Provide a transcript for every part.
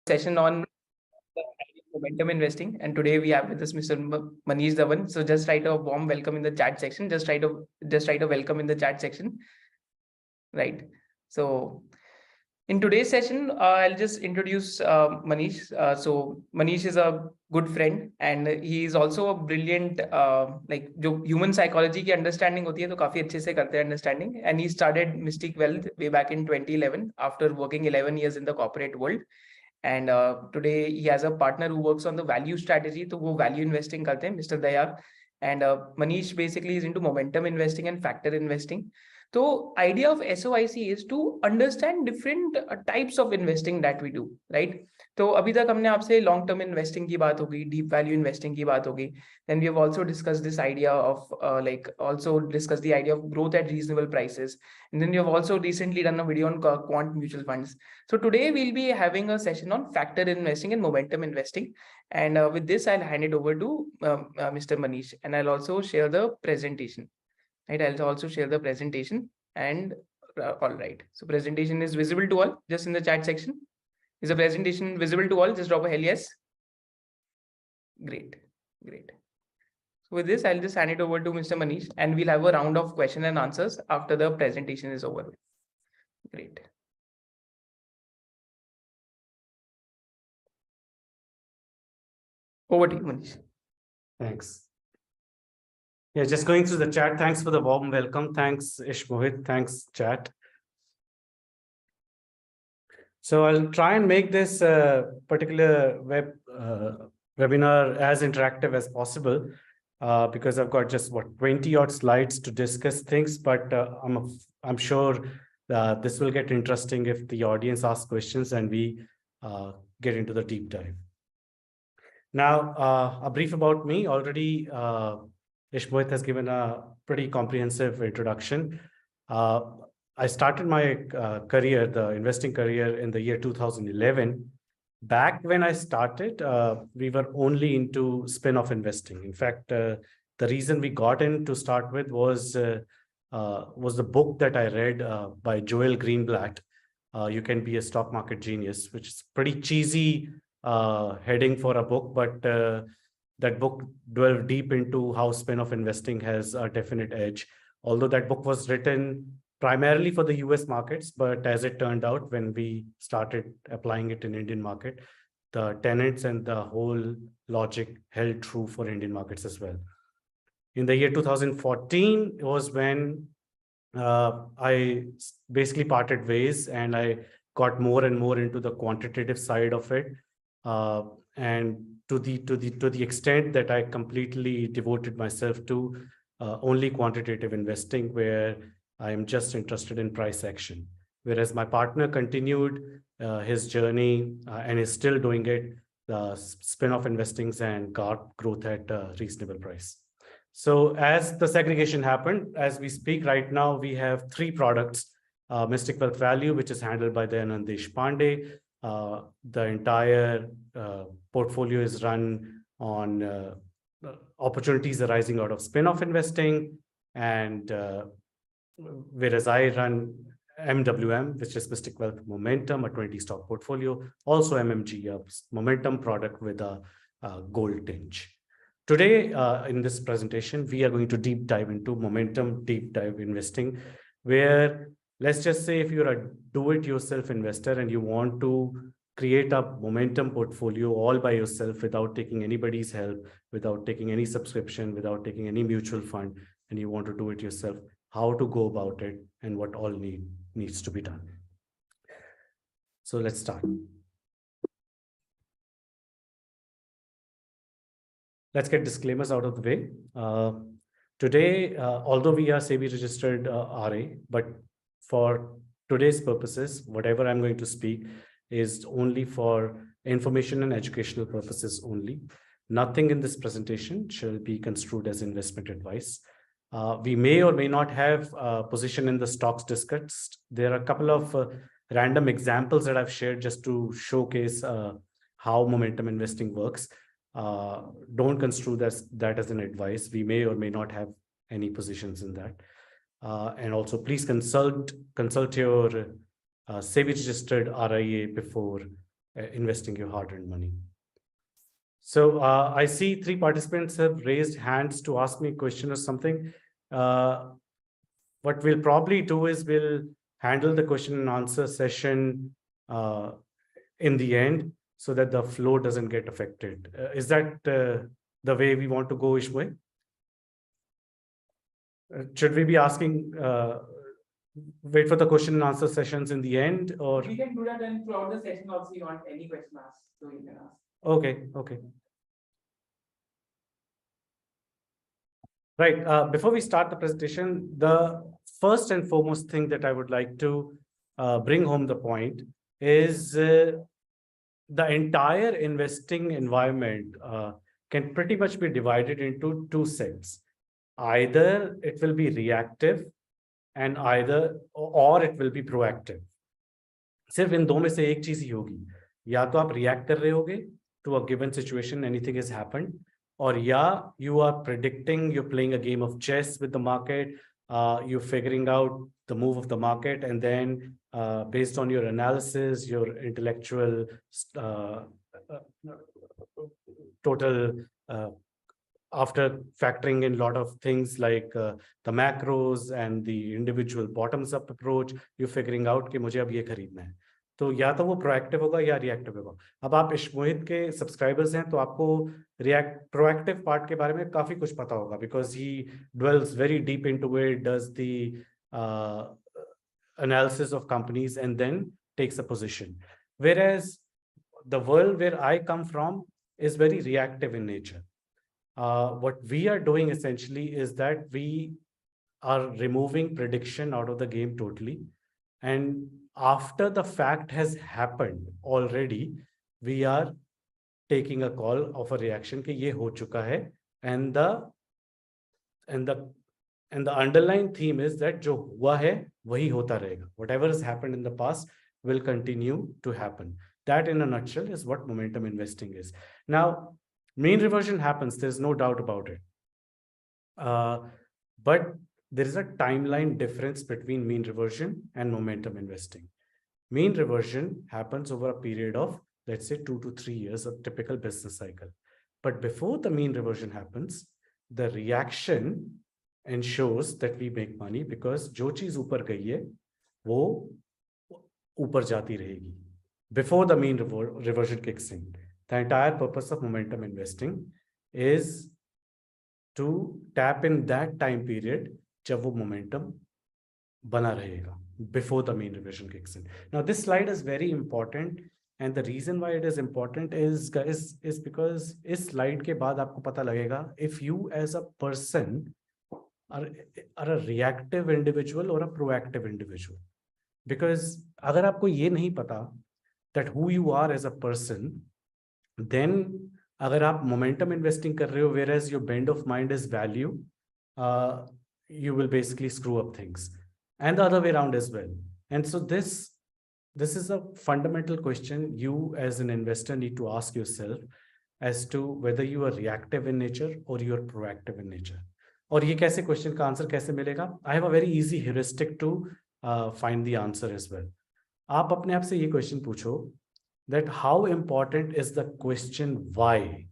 Session on momentum investing, and today we have with us Mr. Manish Dhawan. So just write a warm welcome in the chat section. Just write a welcome in the chat section. Right. So in today's session, I'll just introduce Manish. So Manish is a good friend, and he is also a brilliant like जो human psychology की understanding होती है तो काफी अच्छे से करते हैं understanding. And he started Mystic Wealth way back in 2011 after working 11 years in the corporate world. And today he has a partner who works on the value strategy. तो वो value investing करते हैं, Mr. Dayal. And Manish basically is into momentum investing and factor investing. So idea of SOIC is to understand different types of investing that we do, right? तो अभी तक हमने आपसे long term investing की बात होगी, डीप वैल्यू इन्वेस्टिंग की बात होगी. Then we have also discussed this idea of also discussed the idea of growth at reasonable prices. And then we have also recently done a video on quant mutual funds. So today we'll be having a session on factor investing and momentum investing. And with this, I'll hand it over to Mr. Manish, and I'll also share the presentation. Right, I'll also share the presentation. And all right, so presentation is visible to all. Just in the chat section, is the presentation visible to all? Just drop a hell yes. Great. So with this, I'll just hand it over to Mr. Manish, and we'll have a round of question and answers after the presentation is over. Great. Over to you, Manish. Thanks. Yeah, just going through the chat. Thanks for the warm welcome. Thanks, Ish Mohit. Thanks, chat. So I'll try and make this particular webinar as interactive as possible because I've got just 20 odd slides to discuss things, but I'm sure this will get interesting if the audience asks questions and we get into the deep dive. Now, a brief about me. Already, Ish Mohit has given a pretty comprehensive introduction. I started my career, the investing career, in the year 2011. Back when I started, we were only into spin-off investing. In fact, the reason we got in to start with was the book that I read by Joel Greenblatt, You Can Be a Stock Market Genius, which is pretty cheesy heading for a book, but that book delved deep into how spin-off investing has a definite edge. Although that book was written primarily for the US markets, but as it turned out, when we started applying it in Indian market, the tenets and the whole logic held true for Indian markets as well. In the year 2014 was when I basically parted ways and I got more and more into the quantitative side of it. And to the extent that I completely devoted myself to only quantitative investing, where I am just interested in price action. Whereas my partner continued his journey and is still doing it, spin-off investings, and got growth at a reasonable price. So as the segregation happened, as we speak right now, we have 3 products. Mystic Wealth Value, which is handled by the Anand Deshpande. The entire portfolio is run on opportunities arising out of spin-off investing, and whereas I run MWM, which is Mystic Wealth Momentum, a 20-stock portfolio, also MMG, a momentum product with a gold tinge. Today, in this presentation, we are going to deep dive into momentum deep dive investing, where let's just say if you're a do-it-yourself investor and you want to create a momentum portfolio all by yourself without taking anybody's help, without taking any subscription, without taking any mutual fund, and you want to do it yourself, how to go about it and what all needs to be done. So let's start. Let's get disclaimers out of the way. Today, although we are SEBI registered RA, but for today's purposes, whatever I'm going to speak is only for information and educational purposes only. Nothing in this presentation shall be construed as investment advice. We may or may not have a position in the stocks discussed. There are a couple of random examples that I've shared just to showcase how momentum investing works. Don't construe that as an advice. We may or may not have any positions in that. And also, please consult your SEBI registered RIA before investing your hard-earned money. So I see 3 participants have raised hands to ask me a question or something. What we'll probably do is we'll handle the question and answer session in the end so that the flow doesn't get affected. Is that the way we want to go, Ishmoy? Should we be asking, wait for the question and answer sessions in the end, or? We can do that, and throughout the session also you want any question asked, so you can ask. Okay, okay. Right, before we start the presentation, the first and foremost thing that I would like to bring home the point is the entire investing environment can pretty much be divided into 2 sets. Either it will be reactive and or it will be proactive. सिर्फ इन दो में से एक चीज ही होगी, या तो आप रिएक्ट कर रहे होगे to a given situation, anything has happened, or yeah, you are predicting, you're playing a game of chess with the market, you're figuring out the move of the market, and then based on your analysis, your intellectual total, after factoring in a lot of things like the macros and the individual bottoms up approach, you're figuring out कि मुझे अब ये खरीदना है. तो या तो वो प्रोएक्टिव होगा या रिएक्टिव होगा. अब आप इश्मोहित के सब्सक्राइबर्स हैं तो आपको प्रोएक्टिव पार्ट के बारे में काफी कुछ पता होगा, because he dwells very deep into it, does the analysis of companies and then takes a position. Whereas the world where I come from is very reactive in nature. What we are doing essentially is that we are removing prediction out of the game totally, and after the fact has happened already, we are taking a call of a reaction कि ये हो चुका है, and the underlying theme is that जो हुआ है वही होता रहेगा. Whatever has happened in the past will continue to happen. That in a nutshell is what momentum investing is. Now, mean reversion happens, there's no doubt about it. But there is a timeline difference between mean reversion and momentum investing. Mean reversion happens over a period of, let's say, 2 to 3 years of typical business cycle. But before the mean reversion happens, the reaction ensures that we make money, because जो चीज ऊपर गई है वो ऊपर जाती रहेगी. Before the mean reversion kicks in, the entire purpose of momentum investing is to tap in that time period जब वो momentum बना रहेगा, before the mean reversion kicks in. Now this slide is very important, and the reason why it is important is because इस slide के बाद आपको पता लगेगा if you as a person are a reactive individual or a proactive individual. Because अगर आपको ये नहीं पता that who you are as a person, then अगर आप momentum investing कर रहे हो whereas your bend of mind is value, you will basically screw up things, and the other way around as well. And so this is a fundamental question you as an investor need to ask yourself as to whether you are reactive in nature or you are proactive in nature. और ये कैसे question का answer कैसे मिलेगा? I have a very easy heuristic to find the answer as well. आप अपने आप से ये question पूछो that how important is the question why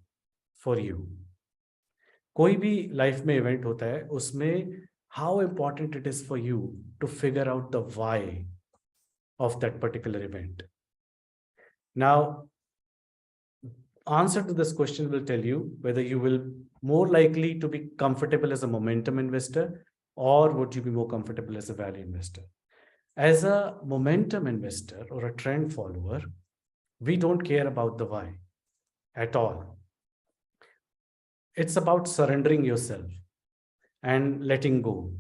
for you? कोई भी लाइफ में इवेंट होता है उसमें how important it is for you to figure out the why of that particular event. Now, answer to this question will tell you whether you will more likely to be comfortable as a momentum investor or would you be more comfortable as a value investor. As a momentum investor or a trend follower, we don't care about the why at all. It's about surrendering yourself and letting go.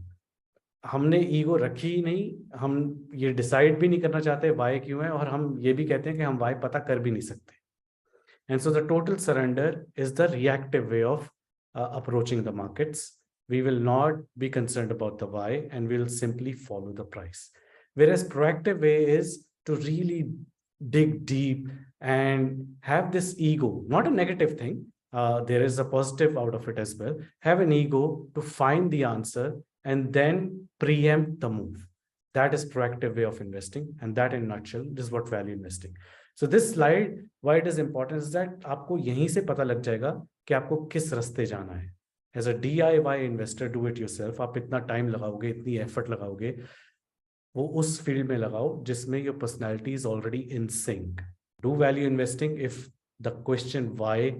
हमने ego रखी ही नहीं, हम ये decide भी नहीं करना चाहते Y क्यों है, और हम ये भी कहते हैं कि हम वाई पता कर भी नहीं सकते. And so the total surrender is the reactive way of approaching the markets. We will not be concerned about the why and we'll simply follow the price. Whereas proactive way is to really dig deep and have this ego, not a negative thing. There is a positive out of it as well. Have an ego to find the answer and then preempt the move. That is proactive way of investing, and that in a nutshell is what value investing. So this slide, why it is important is that आपको यहीं से पता लग जाएगा कि आपको किस रास्ते जाना है. As a DIY investor, do it yourself. आप इतना टाइम लगाओगे, इतनी एफर्ट लगाओगे, वो उस फील्ड में लगाओ जिसमें your personality is already in sync. Do value investing if the question why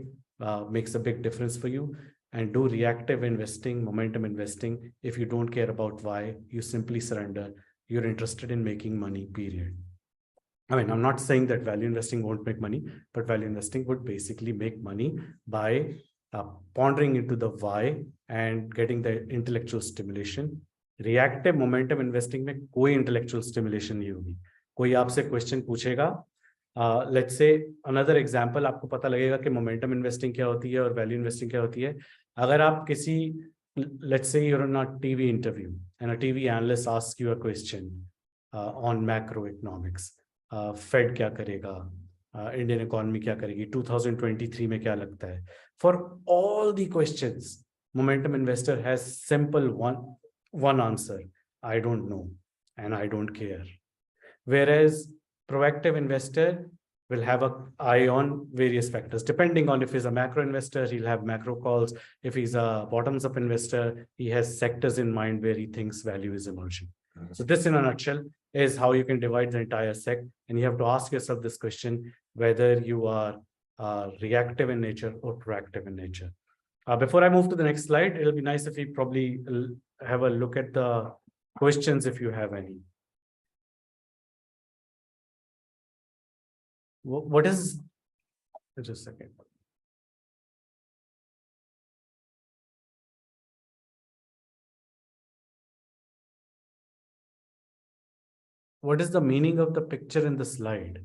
makes a big difference for you, and do reactive investing, momentum investing if you don't care about why, you simply surrender. You're interested in making money, period. I mean, I'm not saying that value investing won't make money, but value investing would basically make money by pondering into the why and getting the intellectual stimulation. Reactive momentum investing में कोई intellectual stimulation नहीं होगी. कोई आपसे question पूछेगा, let's say another example, आपको पता लगेगा कि momentum investing क्या होती है और value investing क्या होती है. अगर आप किसी, let's say you're on a TV interview and a TV analyst asks you a question on macroeconomics. Fed क्या करेगा, इंडियन इकोनॉमी क्या करेगी, 2023 में क्या लगता है. For all the questions, momentum investor has simple one answer: I don't know and I don't care. Whereas proactive investor will have an eye on various factors. Depending on if he's a macro investor, he'll have macro calls. If he's a bottoms up investor, he has sectors in mind where he thinks value is emerging. So this in a nutshell is how you can divide the entire sec, and you have to ask yourself this question, whether you are reactive in nature or proactive in nature. Before I move to the next slide, it'll be nice if we probably have a look at the questions if you have any. What is, just a second. What is the meaning of the picture in the slide?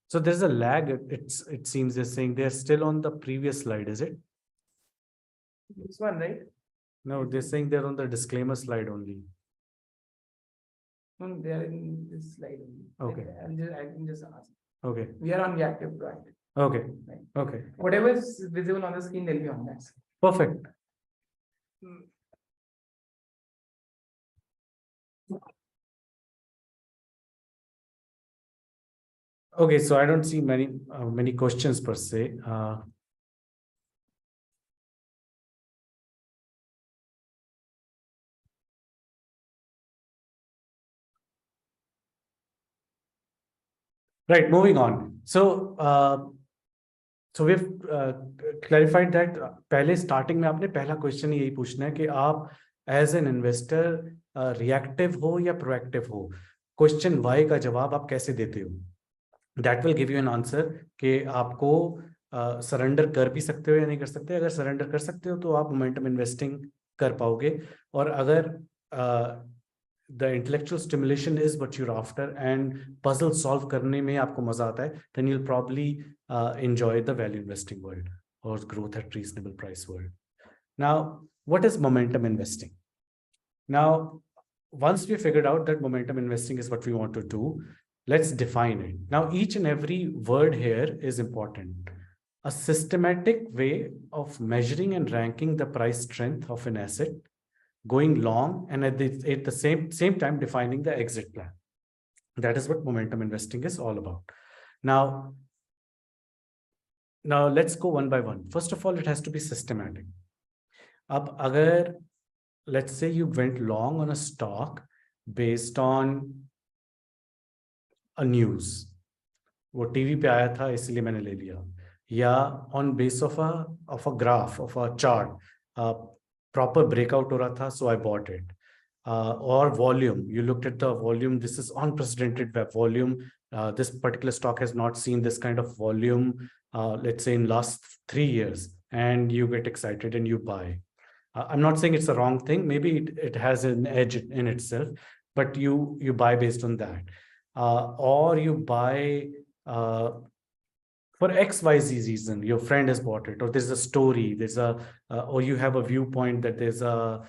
So there's a lag. It seems they're saying they're still on the previous slide, is it? This one, right? No, they're saying they're on the disclaimer slide only. No, they are in this slide only. Okay. I can just ask. Okay. We are on reactive proactive. Okay. Right. Okay. Whatever is visible on the screen, they'll be on that. Perfect. Okay, so I don't see many questions per se. Right, moving on. So we've clarified that पहले starting में आपने पहला question यही पूछना है कि आप as an investor reactive हो या proactive हो. Question why का जवाब आप कैसे देते हो? That will give you an answer कि आपको surrender कर भी सकते हो या नहीं कर सकते. अगर surrender कर सकते हो तो आप momentum investing कर पाओगे, और अगर the intellectual stimulation is what you're after and puzzle solve करने में आपको मजा आता है, then you'll probably enjoy the value investing world or growth at reasonable price world. Now, what is momentum investing? Now, once we figured out that momentum investing is what we want to do, let's define it. Now, each and every word here is important. A systematic way of measuring and ranking the price strength of an asset, going long, and at the same time defining the exit plan. That is what momentum investing is all about. Now let's go one by one. First of all, it has to be systematic. Agar, let's say you went long on a stock based on a news, वो TV पे आया था इसलिए मैंने ले लिया, या on base of a graph, of a chart, proper breakout हो रहा था, so I bought it. Or volume, you looked at the volume, this is unprecedented volume. This particular stock has not seen this kind of volume, let's say in last 3 years, and you get excited and you buy. I'm not saying it's a wrong thing. Maybe it has an edge in itself, but you buy based on that. Or you buy for XYZ reason, your friend has bought it, or there's a story, or you have a viewpoint that there's a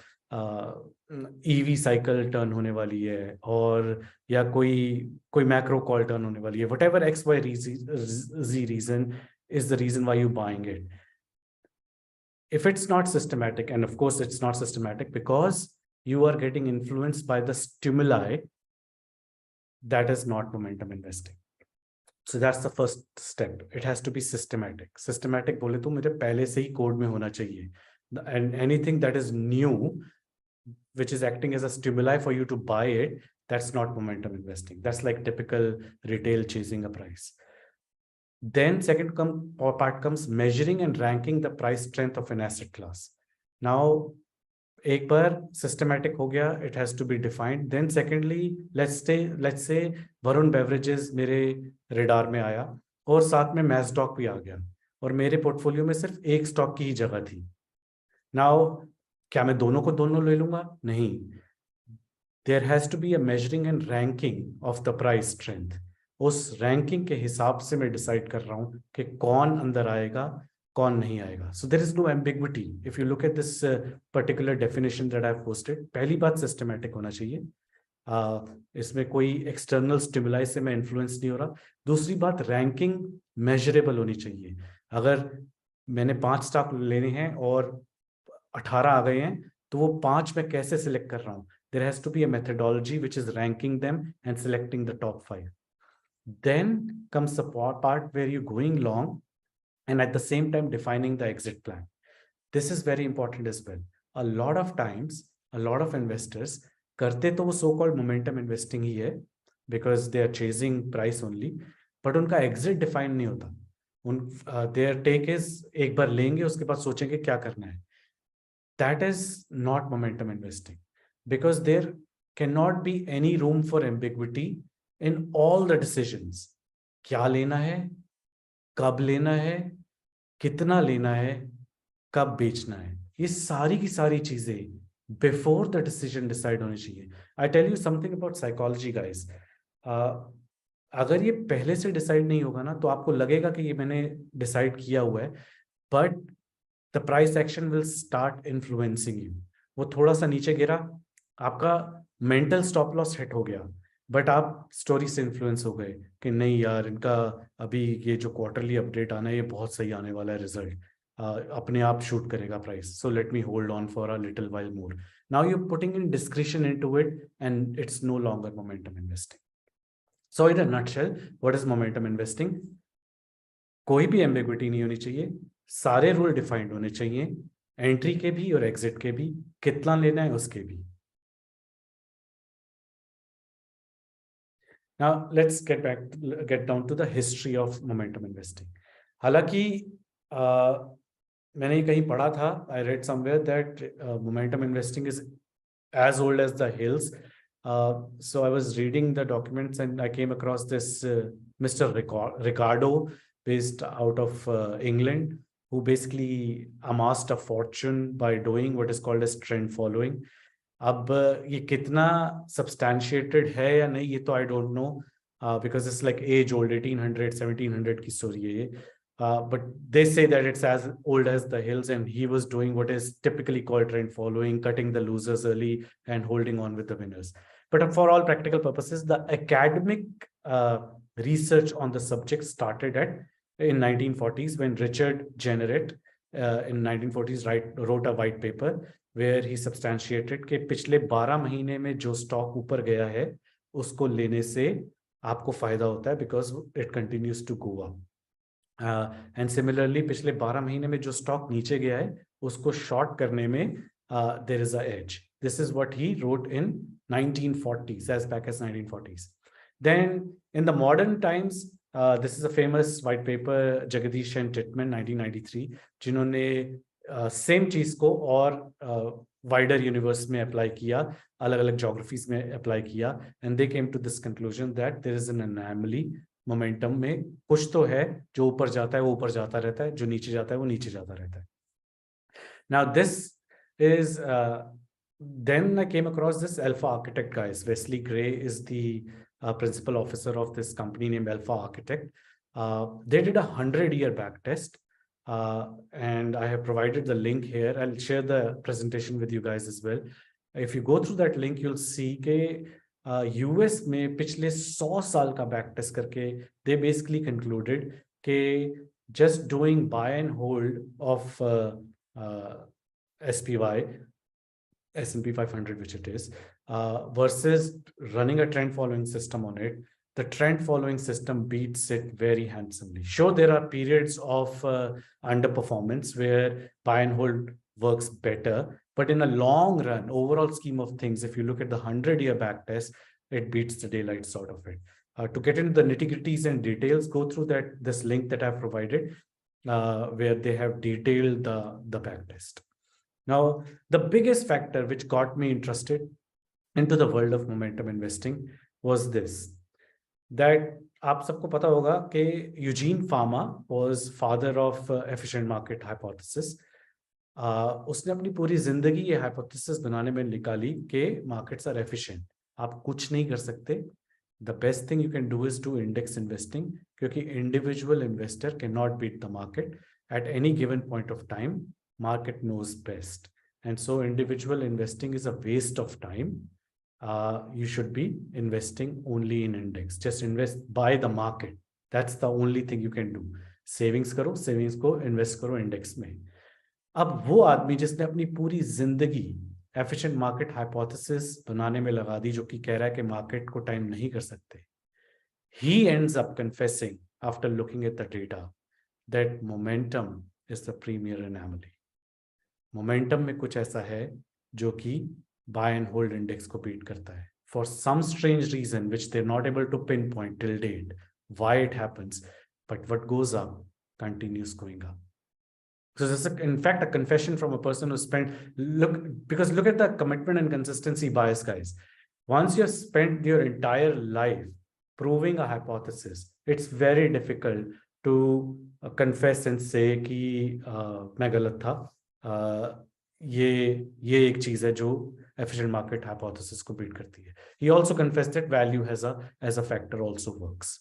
EV cycle turn होने वाली है, और या कोई macro call turn होने वाली है. Whatever XYZ reason is the reason why you're buying it. If it's not systematic, and of course it's not systematic because you are getting influenced by the stimuli, that is not momentum investing. So that's the first step. It has to be systematic. Systematic बोले तो मेरे पहले से ही code में होना चाहिए. And anything that is new, which is acting as a stimuli for you to buy it, that's not momentum investing. That's like typical retail chasing a price. Then second part comes measuring and ranking the price strength of an asset class. Now, एक बार systematic हो गया, it has to be defined. Then secondly, let's say Varun Beverages मेरे radar में आया और साथ में Massdoc भी आ गया और मेरे पोर्टफोलियो में सिर्फ एक स्टॉक की ही जगह थी. Now, क्या मैं दोनों को दोनों ले लूंगा? नहीं. There has to be a measuring and ranking of the price strength. उस रैंकिंग के हिसाब से मैं डिसाइड कर रहा हूं कि कौन अंदर आएगा, कौन नहीं आएगा. So there is no ambiguity. If you look at this particular definition that I've posted, पहली बात सिस्टमैटिक होना चाहिए. इसमें कोई एक्सटर्नल स्टिमुलाई से मैं इन्फ्लुएंस नहीं हो रहा. दूसरी बात, रैंकिंग मेजरेबल होनी चाहिए. अगर मैंने 5 स्टॉक लेने हैं और 18 आ गए हैं, तो वो 5 मैं कैसे सिलेक्ट कर रहा हूँ? There has to be a methodology which is ranking them and selecting the top 5. Then comes the part where you're going long and at the same time defining the exit plan. This is very important as well. A lot of times, a lot of investors करते तो वो so-called momentum investing ही है because they are chasing price only, but उनका exit define नहीं होता. Their take is एक बार लेंगे उसके बाद सोचेंगे क्या करना है. That is not momentum investing because there cannot be any room for ambiguity in all the decisions. क्या लेना है, कब लेना है, कितना लेना है, कब बेचना है, ये सारी की सारी चीजें before the decision decide होनी चाहिए. I tell you something about psychology, guys. अगर ये पहले से डिसाइड नहीं होगा ना, तो आपको लगेगा कि ये मैंने डिसाइड किया हुआ है, but the price action will start influencing you. वो थोड़ा सा नीचे गिरा, आपका मेंटल स्टॉप लॉस हिट हो गया, बट आप स्टोरी से इन्फ्लुएंस हो गए कि नहीं यार, इनका अभी ये जो क्वार्टरली अपडेट आना है ये बहुत सही आने वाला है, रिजल्ट अपने आप शूट करेगा price, so let me hold on for a little while more. Now you putting in discretion into it and it's no longer momentum investing. So in a nutshell, what is momentum investing? कोई भी ambiguity नहीं होनी चाहिए, सारे rule defined होने चाहिए, entry के भी और एग्जिट के भी, कितना लेना है उसके भी. Now let's get down to the history of momentum investing. हालांकि मैंने कहीं पढ़ा था, I read somewhere that momentum investing is as old as the hills. So I was reading the documents and I came across this Mr. Ricardo, based out of England, who basically amassed a fortune by doing what is called as trend following. अब ये कितना substantiated है या नहीं, ये तो I don't know, because it's like age old, 1800 1700 की story है ये. But they say that it's as old as the hills, and he was doing what is typically called trend following, cutting the losers early and holding on with the winners. But for all practical purposes, the academic research on the subject started in 1940s when Richard Jenneret in 1940s wrote a white paper where he substantiated कि पिछले 12 महीने में जो stock ऊपर गया है उसको लेने से आपको फायदा होता है because it continues to go up. And similarly पिछले 12 महीने में जो स्टॉक नीचे गया है उसको शॉर्ट करने में there is a edge. This is what he wrote in 1940s, as back as 1940s. Then in the modern times, this is a famous white paper, Jagadish and Titman 1993, जिन्होंने same चीज को और wider universe में apply किया, अलग अलग geographies में apply किया, and they came to this conclusion that there is an anomaly. Momentum में कुछ तो है, जो ऊपर जाता है वो ऊपर जाता रहता है, जो नीचे जाता है वो नीचे जाता रहता है. Now this is then I came across this Alpha Architect guys. Wesley Gray is the principal officer of this company named Alpha Architect. They did 100-year back test. And I have provided the link here. I'll share the presentation with you guys as well. If you go through that link, you'll see that US में पिछले 100 साल का back test करके they basically concluded कि just doing buy and hold of SPY S&P 500, which it is, versus running a trend following system on it, the trend following system beats it very handsomely. Sure, there are periods of underperformance where buy and hold works better, but in a long run, overall scheme of things, if you look at the 100-year back test, it beats the daylights out of it. To get into the nitty-gritties and details, go through this link that I've provided, where they have detailed the back test. Now, the biggest factor which got me interested into the world of momentum investing was this, that आप सबको पता होगा कि Eugene pharma was father of efficient market hypothesis. उसने अपनी पूरी जिंदगी ये hypothesis बनाने में निकाली कि markets are efficient. आप कुछ नहीं कर सकते. The best thing you can do is do index investing, क्योंकि individual investor cannot beat the market at any given point of time. Market knows best, and so individual investing is a waste of time. You should be investing only in index. Just invest by the market. That's the only thing you can do. Savings करो, savings को invest करो index में. अब वो आदमी जिसने अपनी पूरी जिंदगी एफिशिएंट मार्केट हाइपोथेसिस बनाने में लगा दी, जो कि कह रहा है कि मार्केट को टाइम नहीं कर सकते, he ends up confessing after looking at the data that momentum is the premier anomaly. Momentum में कुछ ऐसा है जो कि बाय एंड होल्ड इंडेक्स को बीट करता है for some strange reason which they are not able to pinpoint till date why it happens, but what goes up continues going up. So this is in fact a confession from a person who spent look at the commitment and consistency bias, guys. Once you've spent your entire life proving a hypothesis, it's very difficult to confess and say कि मैं गलत था. ये एक चीज है जो efficient market hypothesis को beat करती है. He also confessed that value as a factor also works.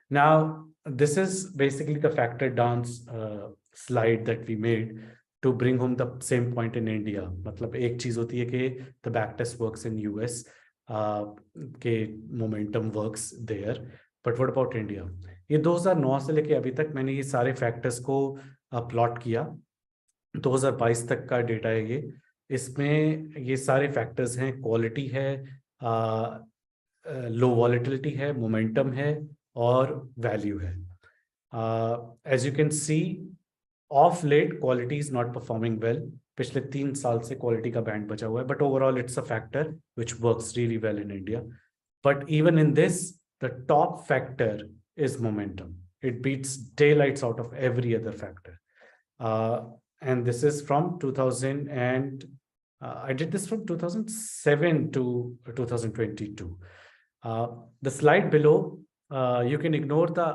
Now, this is basically the factor dance slide that we made to bring home the same point in India. मतलब एक चीज होती है कि the backtest works in US, के momentum works there, but what about India? ये 2009 से लेके अभी तक मैंने ये सारे factors को प्लॉट किया. 2022 तक का डेटा है ये. इसमें ये सारे फैक्टर्स हैं, क्वालिटी है, लो वॉलेटिलिटी है, मोमेंटम है और वैल्यू है. As you can see, of late quality is not performing well. पिछले 3 साल से क्वालिटी का बैंड बचा हुआ है, but overall it's a factor which works really well in India. But even in this, the top factor is momentum. It beats daylights out of every other factor. And this is from 2000 and I did this from 2007 to 2022. The slide below, you can ignore the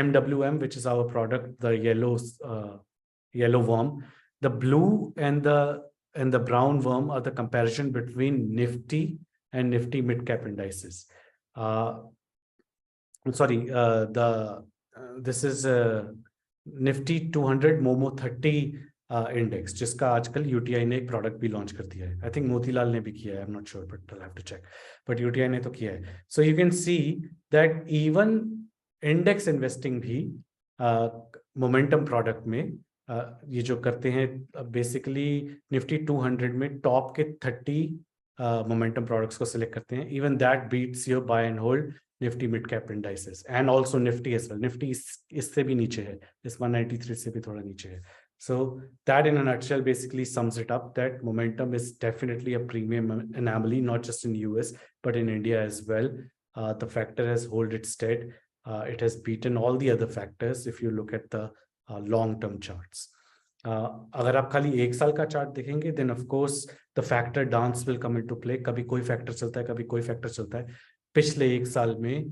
MWM, which is our product, the yellow worm. The blue and the brown worm are the comparison between Nifty and Nifty mid cap indices. I'm sorry, this is Nifty 200 Momo 30 index, जिसका आजकल UTI ने एक product भी launch कर दिया है. I think Motilal ने भी किया है, I am not sure, but I have to check. But UTI ने तो किया है. So you can see that even index investing भी मोमेंटम प्रोडक्ट में ये जो करते हैं, बेसिकली निफ्टी 200 में टॉप के 30 मोमेंटम प्रोडक्ट्स को सिलेक्ट करते हैं. Even that beats your buy and hold Nifty mid cap indices and also Nifty as well. Nifty इससे भी नीचे है, इस 193 से भी थोड़ा नीचे है. So that in a nutshell basically sums it up, that momentum is definitely a premium anomaly, not just in US, but in India as well. The factor has held its stead. It has beaten all the other factors if you look at the long-term charts. अगर आप खाली 1 साल का chart देखेंगे, then of course the factor dance will come into play. कभी कोई factor चलता है, कभी कोई फैक्टर चलता है. पिछले 1 साल में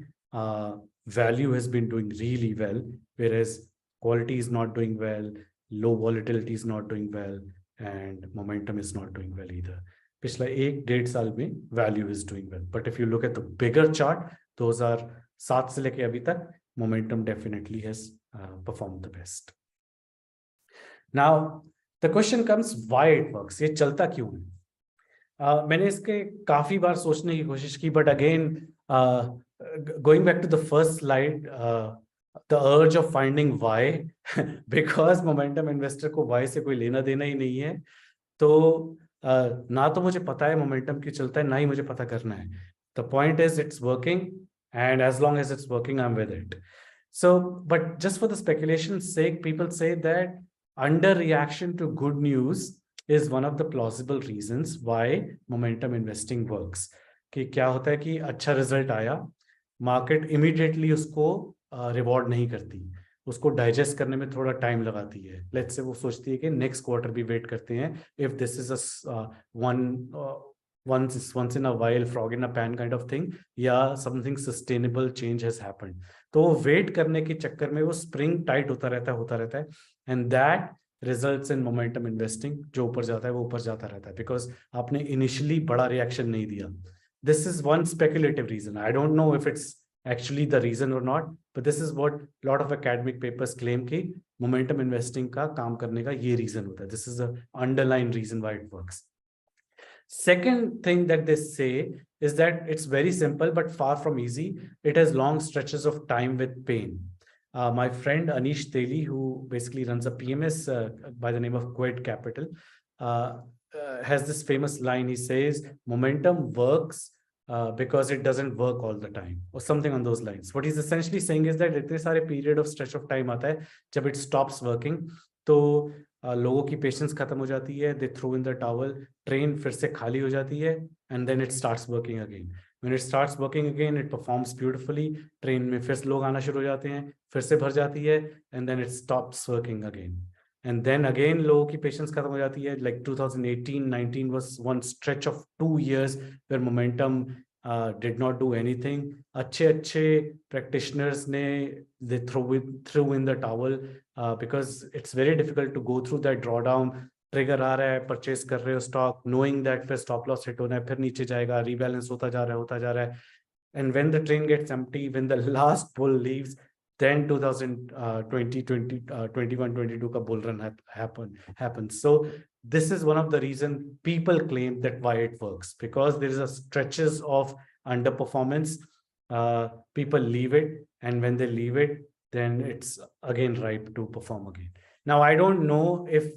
value has been doing really well, whereas quality is not doing well. Low volatility is not doing well and momentum is not doing well either. पिछला 1-1.5 साल में value is doing well. But if you look at the bigger chart, 2007 से लेके अभी तक momentum definitely has performed the best. Now the question comes, why it works? ये चलता क्यों है? मैंने इसके काफी बार सोचने की कोशिश की, but again going back to the first slide, the urge of finding why, because momentum investor को why से कोई लेना देना ही नहीं है, तो ना तो मुझे पता है मोमेंटम क्यों चलता है, ना ही मुझे पता करना है. The point is it's working, and as long as it's working I am with it. So, but just for the speculation's sake, people say that under reaction to good news is one of the plausible reasons why momentum investing works. कि क्या होता है कि अच्छा result आया, market immediately उसको reward नहीं करती, उसको डाइजेस्ट करने में थोड़ा टाइम लगाती है. लेट्स से वो सोचती है कि नेक्स्ट क्वार्टर भी वेट करते हैं, if this is a once in a while frog in a pan kind of thing, या something sustainable change has happened. तो वो वेट करने के चक्कर में वो स्प्रिंग टाइट होता रहता है, and that results in momentum investing. जो ऊपर जाता है वो ऊपर जाता रहता है, बिकॉज आपने इनिशियली बड़ा रिएक्शन नहीं दिया. This is one speculative reason. I don't know if it's actually the reason or not, but this is what lot of academic papers claim कि momentum investing का काम करने का ये reason होता है. This is the underlying reason why it works. Second thing that they say is that it's very simple but far from easy. It has long stretches of time with pain. My friend Anish Teli, who basically runs a PMS by the name of Quid Capital, has this famous line. He says, momentum works because it doesn't work all the time, or something on those lines. What he's essentially saying is that इतने सारे period of stretch of time आता है जब it stops working, तो लोगों की patience खत्म हो जाती है, they throw in the towel, train फिर से खाली हो जाती है, and then it starts working again. When it starts working again, it performs beautifully. Train में फिर लोग आना शुरू हो जाते हैं, फिर से भर जाती है, and then it stops working again. And then again, लोगों की पेशेंस खत्म हो जाती है. Like 2018-19 was one stretch of 2 years where momentum did not do anything. अच्छे practitioners ने they threw in the towel because it's very difficult to go through that drawdown. Trigger आ रहा है, परचेस कर रहे हो स्टॉक, knowing that फिर stop loss hit होना है, फिर नीचे जाएगा, रीबैलेंस होता जा रहा है. And when the train gets empty, when the last bull leaves, then 2020, 21, 22 ka bull run happens. So this is one of the reasons people claim that why it works, because there is a stretches of underperformance. People leave it, and when they leave it, then it's again ripe to perform again. Now, I don't know if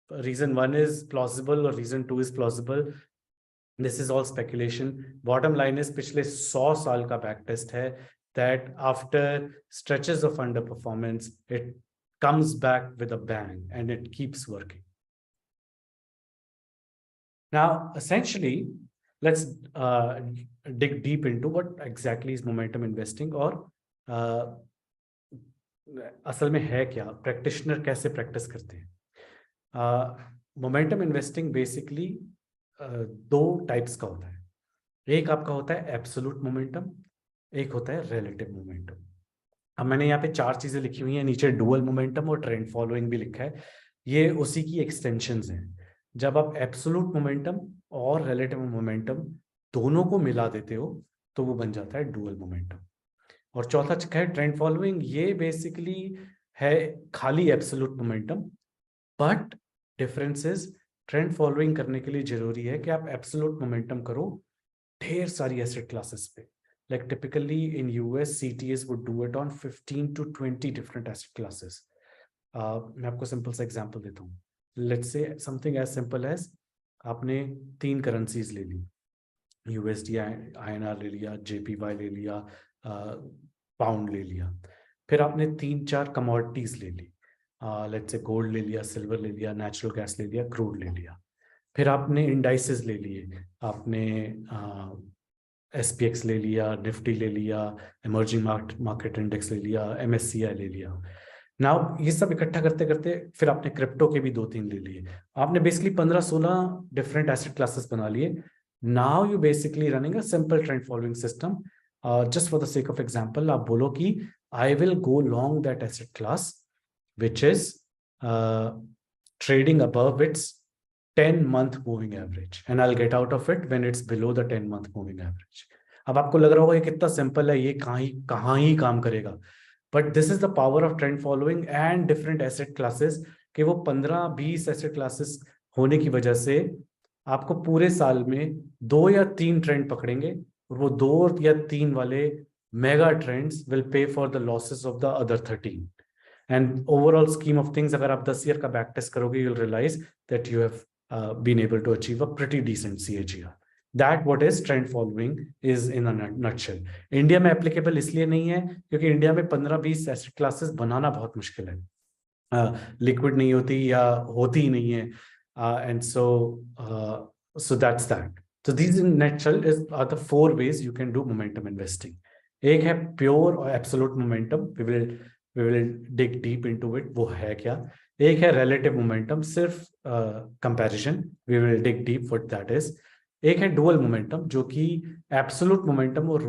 reason 1 is plausible or reason 2 is plausible. This is all speculation. Bottom line is पिछले 100 साल का back test है that after stretches of underperformance, it comes back with a bang and it keeps working. Now, essentially, let's dig deep into what exactly is momentum investing, और असल में है क्या, practitioner कैसे practice करते हैं. Momentum investing basically दो types का होता है. एक आपका होता है एब्सोल्यूट मोमेंटम, एक होता है रिलेटिव मोमेंटम. अब मैंने यहाँ पे 4 चीजें लिखी हुई हैं, नीचे डुअल मोमेंटम और ट्रेंड फॉलोइंग भी लिखा है. ये उसी की एक्सटेंशंस हैं. जब आप एब्सोल्यूट मोमेंटम और रिलेटिव मोमेंटम दोनों को मिला देते हो तो वो बन जाता है डुअल मोमेंटम. और चौथा है ट्रेंड फॉलोइंग. ये बेसिकली है खाली absolute momentum, but difference is trend following करने के लिए जरूरी है कि आप एब्सोल्यूट मोमेंटम करो ढेर सारी एसेट क्लासेस पे. Like typically in US CTAs would do it on 15 to 20 different asset classes. मैं आपको सिंपल सा एग्जांपल देता हूँ. Let's say something as simple as आपने 3 करेंसीज ले ली, USD INR ले लिया, JPY ले लिया, पाउंड ले लिया. फिर आपने 3-4 कमोडिटीज ले ली. लेट्स से गोल्ड ले लिया, सिल्वर ले लिया, नेचुरल गैस ले लिया, क्रूड ले लिया. फिर आपने इंडाइसेस ले लिए, आपने SPX ले लिया, निफ्टी ले लिया, इमर्जिंग मार्केट इंडेक्स ले लिया, MSCI ले लिया. नाउ ये सब इकट्ठा करते करते फिर आपने क्रिप्टो के भी 2-3 ले लिए. आपने बेसिकली 15-16 डिफरेंट एसेट क्लासेस बना लिए. Now you basically running a simple trend following system. Just for the sake of example, आप बोलो कि I will go long that asset class which is trading above its 10-month moving average, and I'll get out of it when it's below the 10-month moving average. अब आपको लग रहा होगा ये कितना सिंपल है, ये कहाँ ही काम करेगा. But this is the power of trend following and different asset classes, कि वो 15-20 asset classes होने की वजह से आपको पूरे साल में 2 या 3 ट्रेंड पकड़ेंगे, और वो 2 या 3 वाले mega trends will pay for the losses of the other 13. And overall scheme of things, अगर आप 10 ईयर का बैक टेस्ट करोगे, you'll realize that you have been able to achieve a pretty decent CAGR. That what is trend following is in a nutshell. India में applicable इसलिए नहीं है क्योंकि India में 15-20 एसेट क्लासेस बनाना बहुत मुश्किल है, लिक्विड नहीं होती या होती ही नहीं है, and so that's that. So these in nutshell are the 4 ways you can do momentum investing. एक है pure or absolute momentum, we will dig deep into it, वो है क्या. एक है relative momentum, सिर्फ comparison, we will dig deep what that is. एक है dual momentum, जो कि absolute momentum और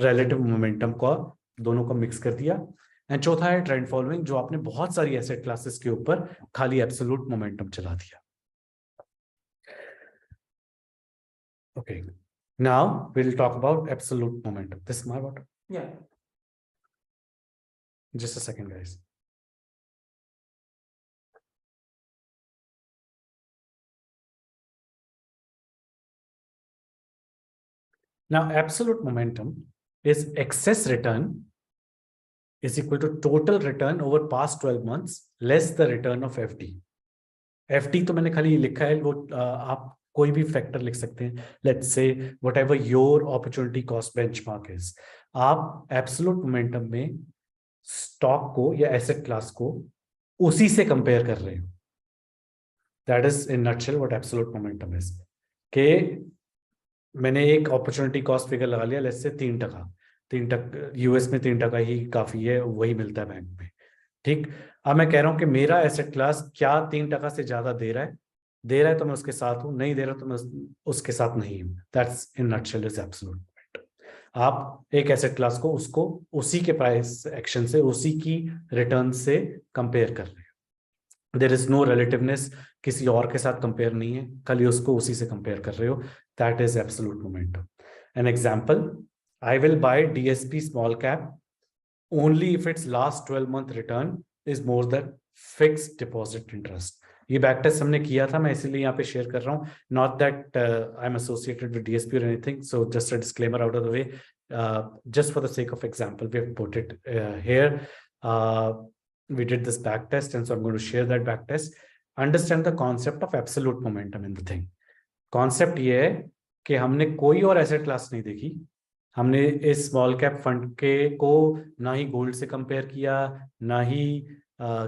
relative momentum का दोनों को मिक्स कर दिया. एंड चौथा है ट्रेंड फॉलोइंग, जो आपने बहुत सारी एसेट क्लासेस के ऊपर खाली एब्सोल्यूट मोमेंटम चला दिया. Okay, now we will talk about absolute momentum. This my water. Yeah, just a second guys. Now absolute momentum is excess return is equal to total return over past 12 months less the return of FD. FD तो मैंने खाली लिखा है, वो आप कोई भी factor लिख सकते हैं. Let's say whatever your opportunity cost benchmark is. आप एब्सोल्यूट मोमेंटम में स्टॉक को या एसेट क्लास को उसी से कंपेयर कर रहे हो. That is in nutshell what absolute momentum is. कि मैंने एक अपॉर्चुनिटी कॉस्ट फिगर लगा लिया, लेट्स से 3%. यूएस में 3% ही काफी है, वही मिलता है बैंक में. ठीक, अब मैं कह रहा हूं कि मेरा एसेट क्लास क्या 3% से ज्यादा दे रहा है तो मैं उसके साथ हूं, नहीं दे रहा तो मैं उसके साथ नहीं हूं. That's in nutshell is absolute momentum. आप एक एसेट क्लास को उसको उसी के प्राइस एक्शन से, उसी की रिटर्न से कंपेयर कर रहे हो. देयर इज नो रिलेटिवनेस, किसी और के साथ कंपेयर नहीं है, खाली उसको उसी से कंपेयर कर रहे हो. That is absolute momentum. An example, I will buy DSP small cap only if its last 12-month return is more than fixed deposit interest. ये बैक टेस्ट हमने किया था, मैं इसीलिए यहाँ पे शेयर कर रहा हूँ. Not that I'm associated with DSP or anything, so just a disclaimer out of the way. Just for the sake of example, we have put it here. We did this back test, and so I'm going to share that back test. Understand the concept of absolute momentum in the thing. Concept ये है कि हमने कोई और asset class नहीं देखी, हमने इस स्मॉल कैप फंड के को ना ही गोल्ड से कंपेयर किया, ना ही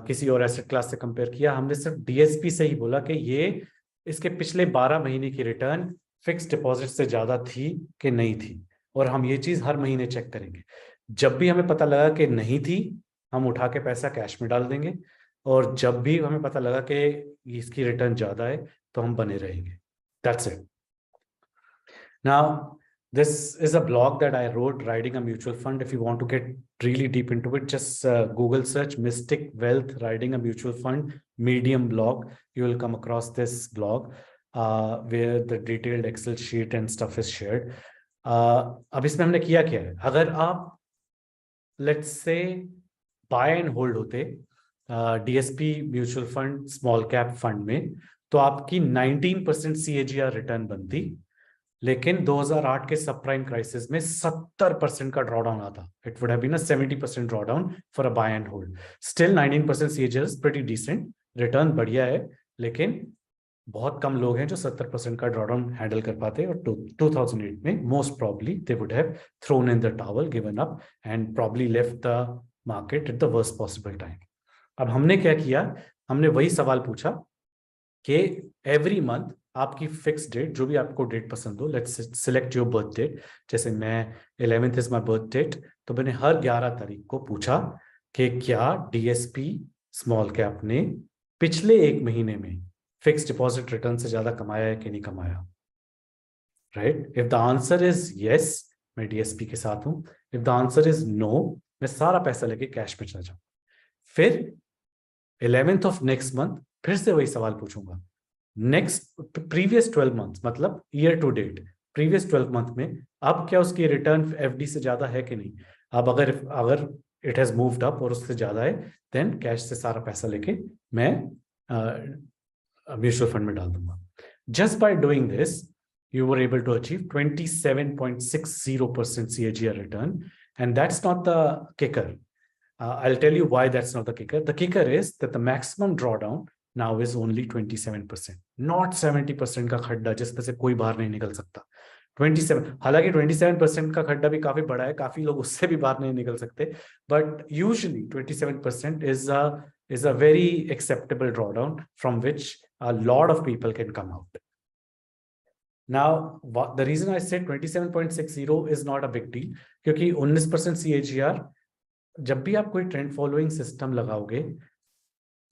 किसी और एसेट क्लास से कंपेयर किया. हमने सिर्फ डीएसपी से ही बोला कि ये इसके पिछले 12 महीने की रिटर्न फिक्स डिपॉजिट से ज्यादा थी कि नहीं थी, और हम ये चीज हर महीने चेक करेंगे. जब भी हमें पता लगा कि नहीं थी, हम उठा के पैसा कैश में डाल देंगे, और जब भी हमें पता लगा कि इसकी रिटर्न ज्यादा है तो हम बने रहेंगे. That's it. Now this is a blog that I wrote, Riding a Mutual Fund. If you want to get really deep into it, just Google search Mystic Wealth Riding a Mutual Fund Medium blog. You will come across this blog where the detailed Excel sheet and stuff is shared. अब इसमें हमने किया क्या है, अगर आप let's say buy and hold होते DSP mutual fund small cap fund में, तो आपकी 19% CAGR रिटर्न बनती. लेकिन 2008 के सब प्राइम क्राइसिस में 70% का ड्रॉडाउन आता. It would have been a 70% drawdown for a buy and hold. Still 19% CAGR is pretty decent, return बढ़िया है, लेकिन बहुत कम लोग हैं जो 70% का ड्रॉडाउन हैंडल कर पाते. और 2008 में most probably they would have thrown in the towel, given up and probably left the market at the worst possible time. अब हमने क्या किया, हमने वही सवाल पूछा कि एवरी मंथ आपकी फिक्स डेट, जो भी आपको डेट पसंद हो, let's select your birth date. जैसे मैं 11th is my birth date, तो मैंने हर 11 तारीख को पूछा कि क्या डीएसपी स्मॉल कैप ने पिछले एक महीने में फिक्स डिपॉजिट रिटर्न से ज्यादा कमाया है कि नहीं कमाया. Right, if the answer is yes, मैं डीएसपी के साथ हूं. If the answer is no, मैं सारा पैसा लेके कैश में चला जाऊं. फिर 11th ऑफ नेक्स्ट मंथ फिर से वही सवाल पूछूंगा. नेक्स्ट प्रीवियस 12 मंथ्स, मतलब year to date, previous 12 month में अब क्या उसकी रिटर्न एफडी से ज्यादा है कि नहीं. अब अगर इट हैज मूव्ड अप और उससे ज्यादा है, देन कैश से सारा पैसा लेके मैं म्यूचुअल फंड में डाल दूंगा. Just by doing this you were able to achieve 27.60% CAGR return, and that's not the kicker. I'll tell you why that's not the kicker. The kicker is that the maximum drawdown now is only 27%, not 70% का खड्डा जिसमें से कोई बाहर नहीं निकल सकता। 27, हालांकि 27% का खड्डा भी काफी बड़ा है, काफी लोग उससे भी बाहर नहीं निकल सकते, but usually 27% is a very acceptable drawdown from which a lot of people can come out. Now, the reason I said 27.60 is not a big deal, क्योंकि 19% CAGR, जब भी आप कोई ट्रेंड फॉलोइंग सिस्टम लगाओगे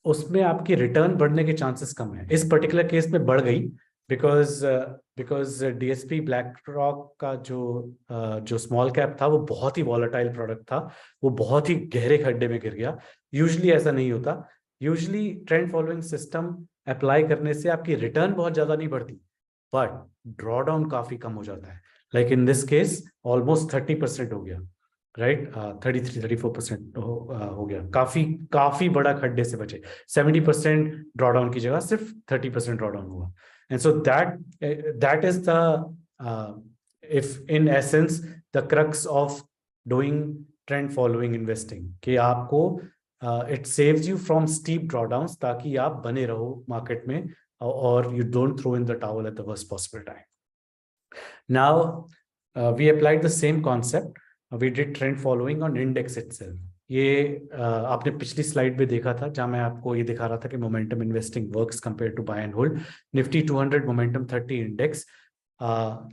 उसमें आपकी रिटर्न बढ़ने के चांसेस कम है। इस पर्टिकुलर केस में बढ़ गई बिकॉज DSP ब्लैक रॉक का जो स्मॉल कैप था वो बहुत ही वॉलेटाइल प्रोडक्ट था, वो बहुत ही गहरे खड्डे में गिर गया। यूजुअली ऐसा नहीं होता, usually trend following system apply करने से आपकी रिटर्न बहुत ज्यादा नहीं बढ़ती, बट ड्रॉडाउन काफी कम हो जाता है। Like in this case almost 30% हो गया, राइट, 33-34% हो गया, काफी बड़ा खड्डे से बचे। 70% ड्रॉडाउन की जगह सिर्फ 30% ड्रॉडाउन हुआ। And so that is the if in essence the crux of doing trend following investing, कि आपको it saves you from steep drawdowns, ताकि आप बने रहो मार्केट में और you don't throw in the towel at the worst possible time. Now, we applied the same concept. We did trend following on index itself. ये आपने पिछली slide में देखा था, जहां मैं आपको ये दिखा रहा था कि momentum investing works compare to buy and hold. Nifty 200 momentum 30 index,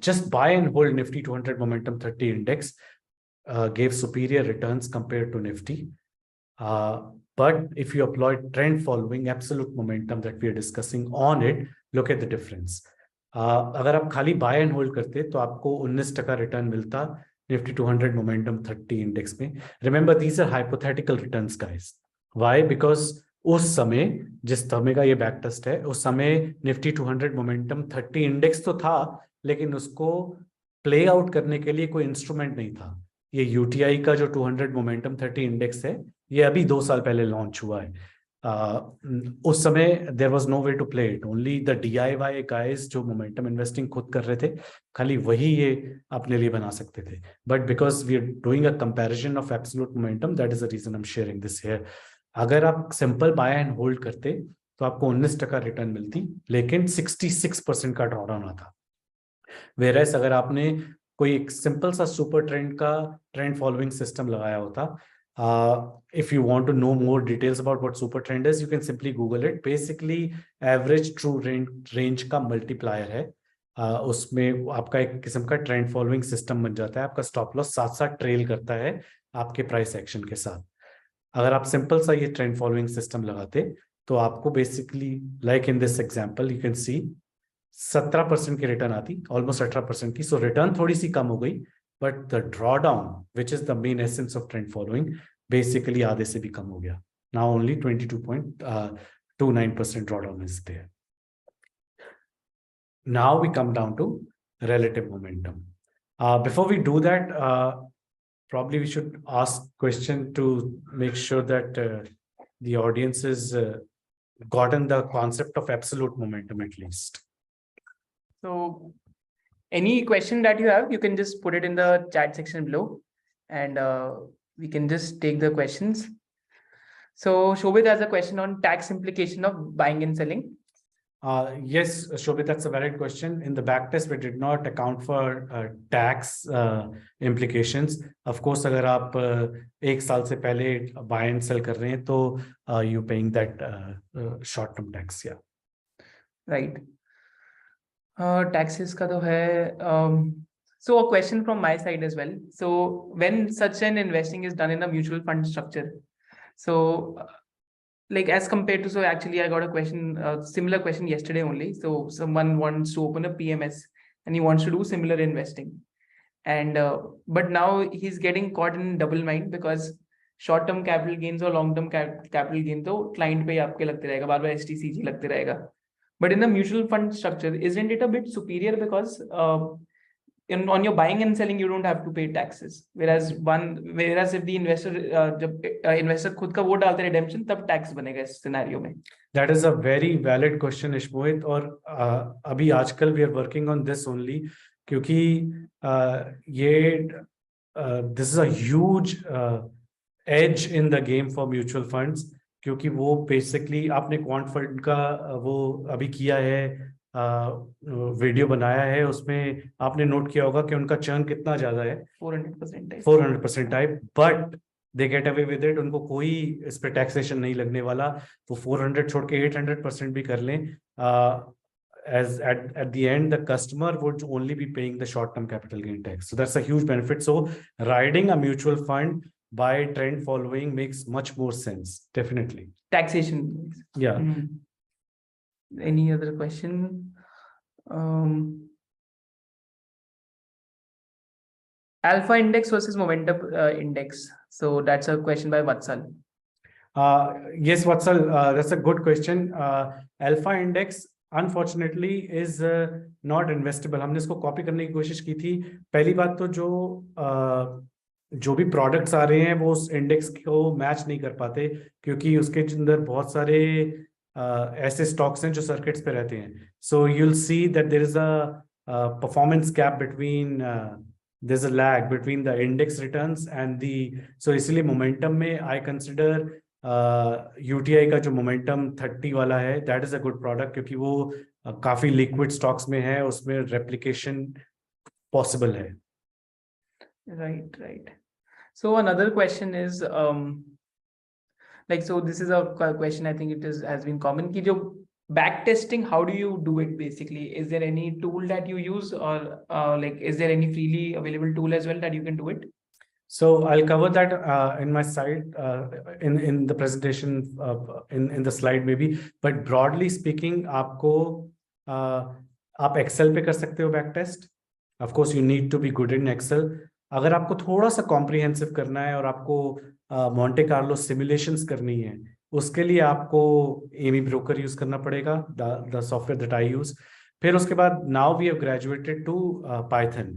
just buy and hold Nifty 200 momentum 30 index gave superior returns compared to Nifty. But if you apply trend following absolute momentum that we are discussing on it, look at the difference. अगर आप खाली buy and hold करते तो आपको 19% return मिलता Nifty 200 momentum 30 index में। Remember, these are hypothetical returns, guys. Why? Because उस समय, जिस समय का ये बैक टेस्ट है, उस समय निफ्टी 200 मोमेंटम 30 इंडेक्स तो था, लेकिन उसको प्ले आउट करने के लिए कोई इंस्ट्रूमेंट नहीं था। ये यूटीआई का जो 200 मोमेंटम 30 इंडेक्स है, ये अभी 2 साल पहले लॉन्च हुआ है। उस समय there was no way to play it, only the DIY guys जो मोमेंटम इन्वेस्टिंग खुद कर रहे थे, खाली वही ये अपने लिए बना सकते थे। But because we are doing a comparison of absolute momentum, that is the reason I am sharing this here. अगर आप सिंपल बाय एंड होल्ड करते तो आपको 19% रिटर्न मिलती, लेकिन 66% का ड्रॉडाउन आता। वेरएस अगर आपने कोई एक सिंपल सा सुपर ट्रेंड का ट्रेंड फॉलोइंग सिस्टम लगाया होता, if you want to know more details about what super trend is, you can simply Google it. Basically, average true range का multiplier है। उसमें आपका एक किस्म का ट्रेंड फॉलोइंग सिस्टम बन जाता है। आपका स्टॉप लॉस साथ साथ ट्रेल करता है आपके प्राइस एक्शन के साथ। अगर आप सिंपल सा ये ट्रेंड फॉलोइंग सिस्टम लगाते तो आपको basically like in this example you can सी 17% की रिटर्न आती, ऑलमोस्ट 18% की। सो रिटर्न थोड़ी सी कम हो गई, but the drawdown which is the main essence of trend following basically आधे से भी कम हो गया। Now only 22.29% drawdown is there. Now we come down to relative momentum. Before we do that, probably we should ask question to make sure that the audience has gotten the concept of absolute momentum at least. So any question that you have, you can just put it in the chat section below, and we can just take the questions. So Shobit has a question on tax implication of buying and selling. Yes, Shobit, that's a valid question. In the backtest, we did not account for tax implications. Of course, अगर आप एक साल से पहले buy and sell कर रहे हैं तो you paying that short-term tax, yeah. Right. Taxes का तो है. So a question from my side as well. So when such an investing is done in a mutual fund structure, so like as compared to, so actually I got a question, similar question yesterday only. So someone wants to open a PMS and he wants to do similar investing, and but now he's getting caught in double mind because short term capital gains or long term capital gain तो client पे आपके लगते रहेगा, बार बार STCG लगते रहेगा. But in the mutual fund structure, isn't it a bit superior because on your buying and selling you don't have to pay taxes, whereas if the investor जब investor खुद का वोट डालते हैं redemption, तब tax बनेगा इस scenario में. That is a very valid question, Ishmohit, और अभी आजकल we are working on this only क्योंकि ये this is a huge edge in the game for mutual funds क्योंकि वो बेसिकली आपने क्वांट फंड का वो अभी किया है, वीडियो बनाया है, उसमें आपने नोट किया होगा कि उनका चर्न कितना ज्यादा है, 400% type. 400% type, but they get away with it, उनको कोई इस पे टैक्सेशन नहीं लगने वाला। वो 400 छोड़ के 800% भी कर लें, as at the end the customer would only be paying the short term capital gain tax. So that's a huge benefit. So riding a mutual fund by trend following makes much more sense, definitely. Taxation. Yeah. Any other question? Alpha index versus momentum index. So that's a question by Vatsal. Yes, Vatsal, that's a good question. Alpha index unfortunately is not investable. हमने इसको copy करने की कोशिश की थी। पहली बात तो जो भी प्रोडक्ट्स आ रहे हैं वो उस इंडेक्स को मैच नहीं कर पाते, क्योंकि उसके अंदर बहुत सारे ऐसे स्टॉक्स हैं जो सर्किट्स पे रहते हैं। So you will see that there is a performance gap between, there's a lag between the index returns and the, so इसलिए मोमेंटम में आई कंसिडर यूटीआई का जो मोमेंटम 30 वाला है, that is a good product, क्योंकि वो काफी liquid stocks में है, उसमें रेप्लिकेशन पॉसिबल है। Right. So another question is like, so this is a question, I think it is has been common ki jo back testing, how do you do it basically? Is there any tool that you use, or like is there any freely available tool as well that you can do it? So I'll cover that in my side, in the presentation, in the slide maybe, but broadly speaking आपको आप Excel पे कर सकते हो back test. Of course you need to be good in Excel. अगर आपको थोड़ा सा कॉम्प्रिहेंसिव करना है और आपको मॉन्टे कार्लो सिमुलेशंस करनी है, उसके लिए आपको एमी ब्रोकर यूज करना पड़ेगा, the software that I use. फिर उसके बाद now we have graduated to Python,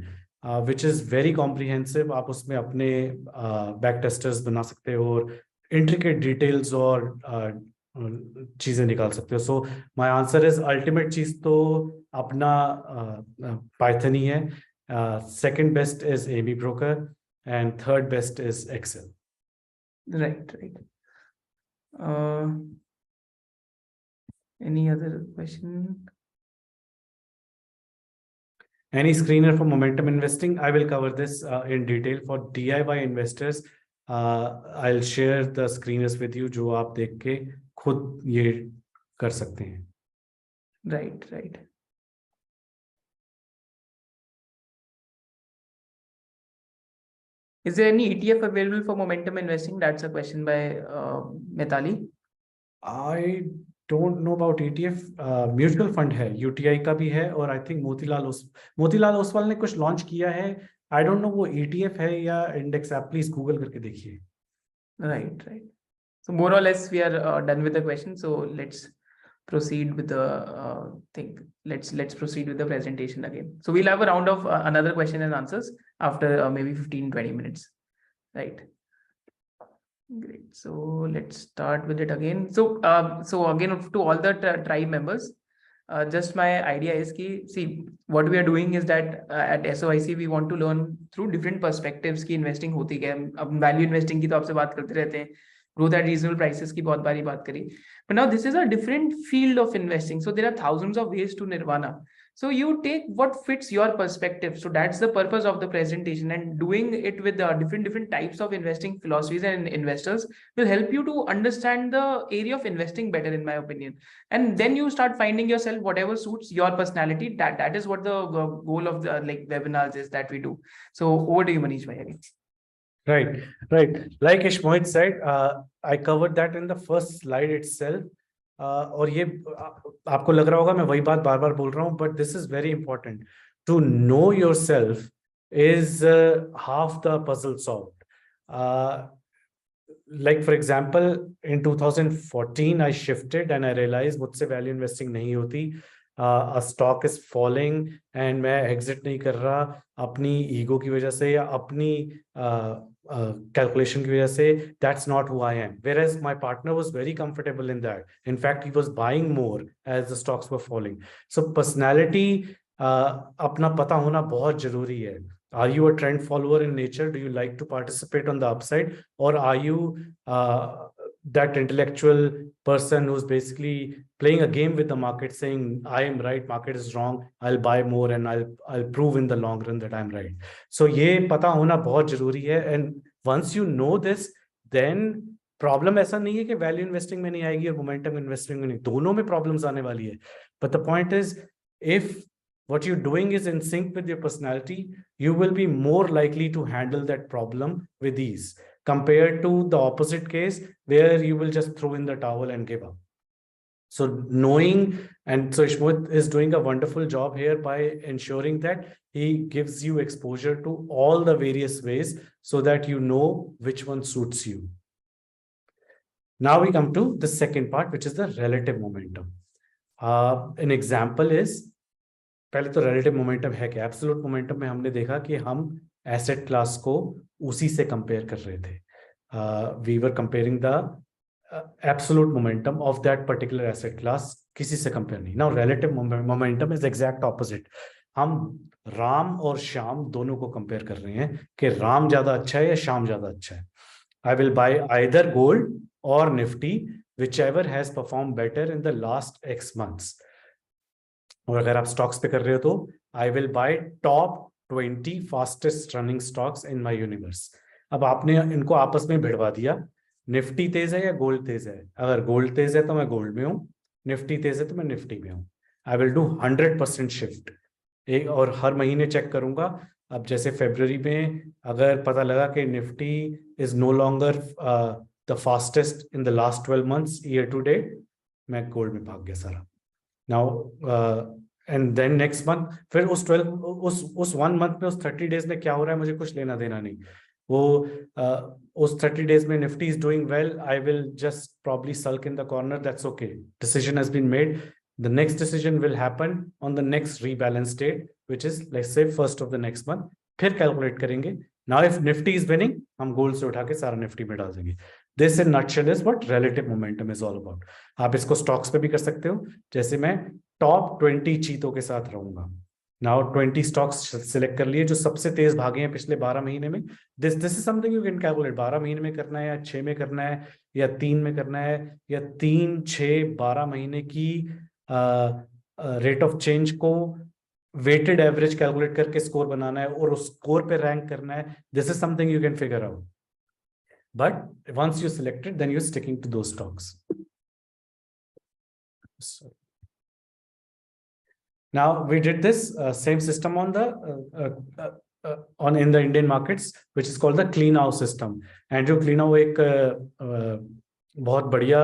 which is very comprehensive. आप उसमें अपने बैक टेस्टर्स बना सकते हो और इंट्रिकेट डिटेल्स और चीजें निकाल सकते हो। So my answer is, ultimate चीज तो अपना पाइथन ही है। Second best is AMI Broker, and third best is Excel. Right. Any other question? Any screener for momentum investing? I will cover this in detail for DIY investors. I'll share the screeners with you, जो आप देख के खुद ये कर सकते हैं। Right. Is there any ETF available for momentum investing? That's a question by Metali. I don't know about ETF. Mutual fund है, यूटीआई का भी है, और आई थिंक मोतीलाल ओसवाल ने कुछ लॉन्च किया है। आई डोंट नो वो ETF है या इंडेक्स है, प्लीज गूगल करके देखिए। Right. So more or less we are done with the question. So let's proceed with the thing. Let's proceed with the presentation again. So we'll have a round of another question and answers after maybe 15-20 minutes. Right. Great. So let's start with it again. So again, to all the tribe members, just my idea is ki, see, what we are doing is that at SOIC we want to learn through different perspectives ki investing hoti kya hai। अब value investing की तो आपसे बात करते रहते हैं, growth at reasonable prices की बहुत बारी बात करी, but now this is a different field of investing, so there are thousands of ways to nirvana. So you take what fits your perspective. So that's the purpose of the presentation, and doing it with the different types of investing philosophies and investors will help you to understand the area of investing better, in my opinion. And then you start finding yourself whatever suits your personality. That is what the goal of the like webinars is that we do. So over to you, Manish bhai again. Right. Like Ishmohit said, I covered that in the first slide itself. और ये आपको लग रहा होगा मैं वही बात बार बार बोल रहा हूँ, but this is very important. To know yourself is half the puzzle solved. Like for example, in 2014, I shifted and I realized मुझसे value investing नहीं होती. A stock is falling and मैं exit नहीं कर रहा अपनी ego की वजह से या अपनी calculation की वजह से. That's not who I am. Whereas my partner was very comfortable in that. In fact, he was buying more as the stocks were falling. So personality अपना पता होना बहुत जरूरी है. Are you a trend follower in nature? Do you like to participate on the upside, or are you that intellectual person who's basically playing a game with the market, saying, I am right, market is wrong, I'll buy more and I'll prove in the long run that I'm right. So ये पता होना बहुत जरूरी है. And once you know this, then problem ऐसा नहीं है कि वैल्यू इन्वेस्टिंग में नहीं आएगी और मोमेंटम इन्वेस्टिंग में नहीं, दोनों में प्रॉब्लम्स आने वाली है. But the point is, if what you're doing is in sync with your personality, you will be more likely to handle that problem with ease compared to the opposite case where you will just throw in the towel and give up. So knowing, and so Ishmoit is doing a wonderful job here by ensuring that he gives you exposure to all the various ways so that you know which one suits you. Now we come to the second part, which is the relative momentum. An example is, पहले तो relative momentum है क्या? Absolute momentum में हमने देखा कि हम asset class को उसी से compare कर रहे थे. We were comparing the absolute momentum of that particular asset class, किसी से compare नहीं. Now relative momentum is exact opposite. हम राम और श्याम दोनों को compare कर रहे हैं कि राम ज्यादा अच्छा है या श्याम ज्यादा अच्छा है. I will buy either gold or Nifty, whichever has performed better in the last X months. और अगर आप स्टॉक्स पे कर रहे हो तो I will buy top 20 fastest running stocks in my universe. अब आपने इनको आपस में भिड़वा दिया, निफ्टी तेज है या गोल्ड तेज है. अगर गोल्ड तेज है तो मैं गोल्ड में हूँ, निफ्टी तेज है तो मैं निफ्टी में हूँ. I will do 100% shift. एक और हर महीने चेक करूंगा. अब जैसे फरवरी में अगर पता लगा कि Nifty is no longer the fastest in the last 12 months year to date, मैं गोल्ड में भाग गया सारा. Now and then next month, फिर उस 1 month में, उस 30 days में क्या हो रहा है मुझे कुछ लेना देना नहीं. वो उस 30 days में Nifty is doing well, I will just probably sulk in the corner. That's okay, decision has been made. The next decision will happen on the next rebalance date, which is let's say 1st of the next month. फिर calculate करेंगे. Now if Nifty is winning, हम gold से उठा के सारा Nifty में डाल देंगे. This in nutshell is what relative momentum is all about. आप इसको stocks पे भी कर सकते हो. जैसे मैं top 20 चीतों के साथ रहूंगा. Now 20 stocks select कर लिए जो सबसे तेज भागे हैं पिछले 12 महीने में. This is something you can calculate. 12 महीने में करना है या 6 में करना है या 3 में करना है या 3, 6, 12 महीने की रेट ऑफ चेंज को वेटेड एवरेज कैलकुलेट करके स्कोर बनाना है और उस स्कोर पे रैंक करना है. This is something you can figure out, but once you selected then you sticking to those stocks. Now we did this same system on the in the Indian markets, which is called the Cleanow system. Andrew Cleanow एक बहुत बढ़िया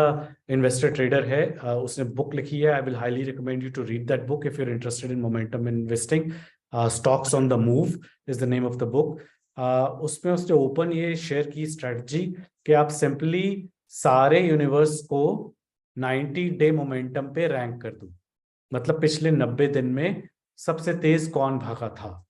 investor trader है. उसने book लिखी है. I will highly recommend you to read that book if you are interested in momentum investing. Stocks on the move is the name of the book. उसमें उसने open ये शेयर की strategy कि आप सिंपली सारे universe को 90-day momentum पे rank कर दो. मतलब पिछले 90 दिन में सबसे तेज कौन भागा था.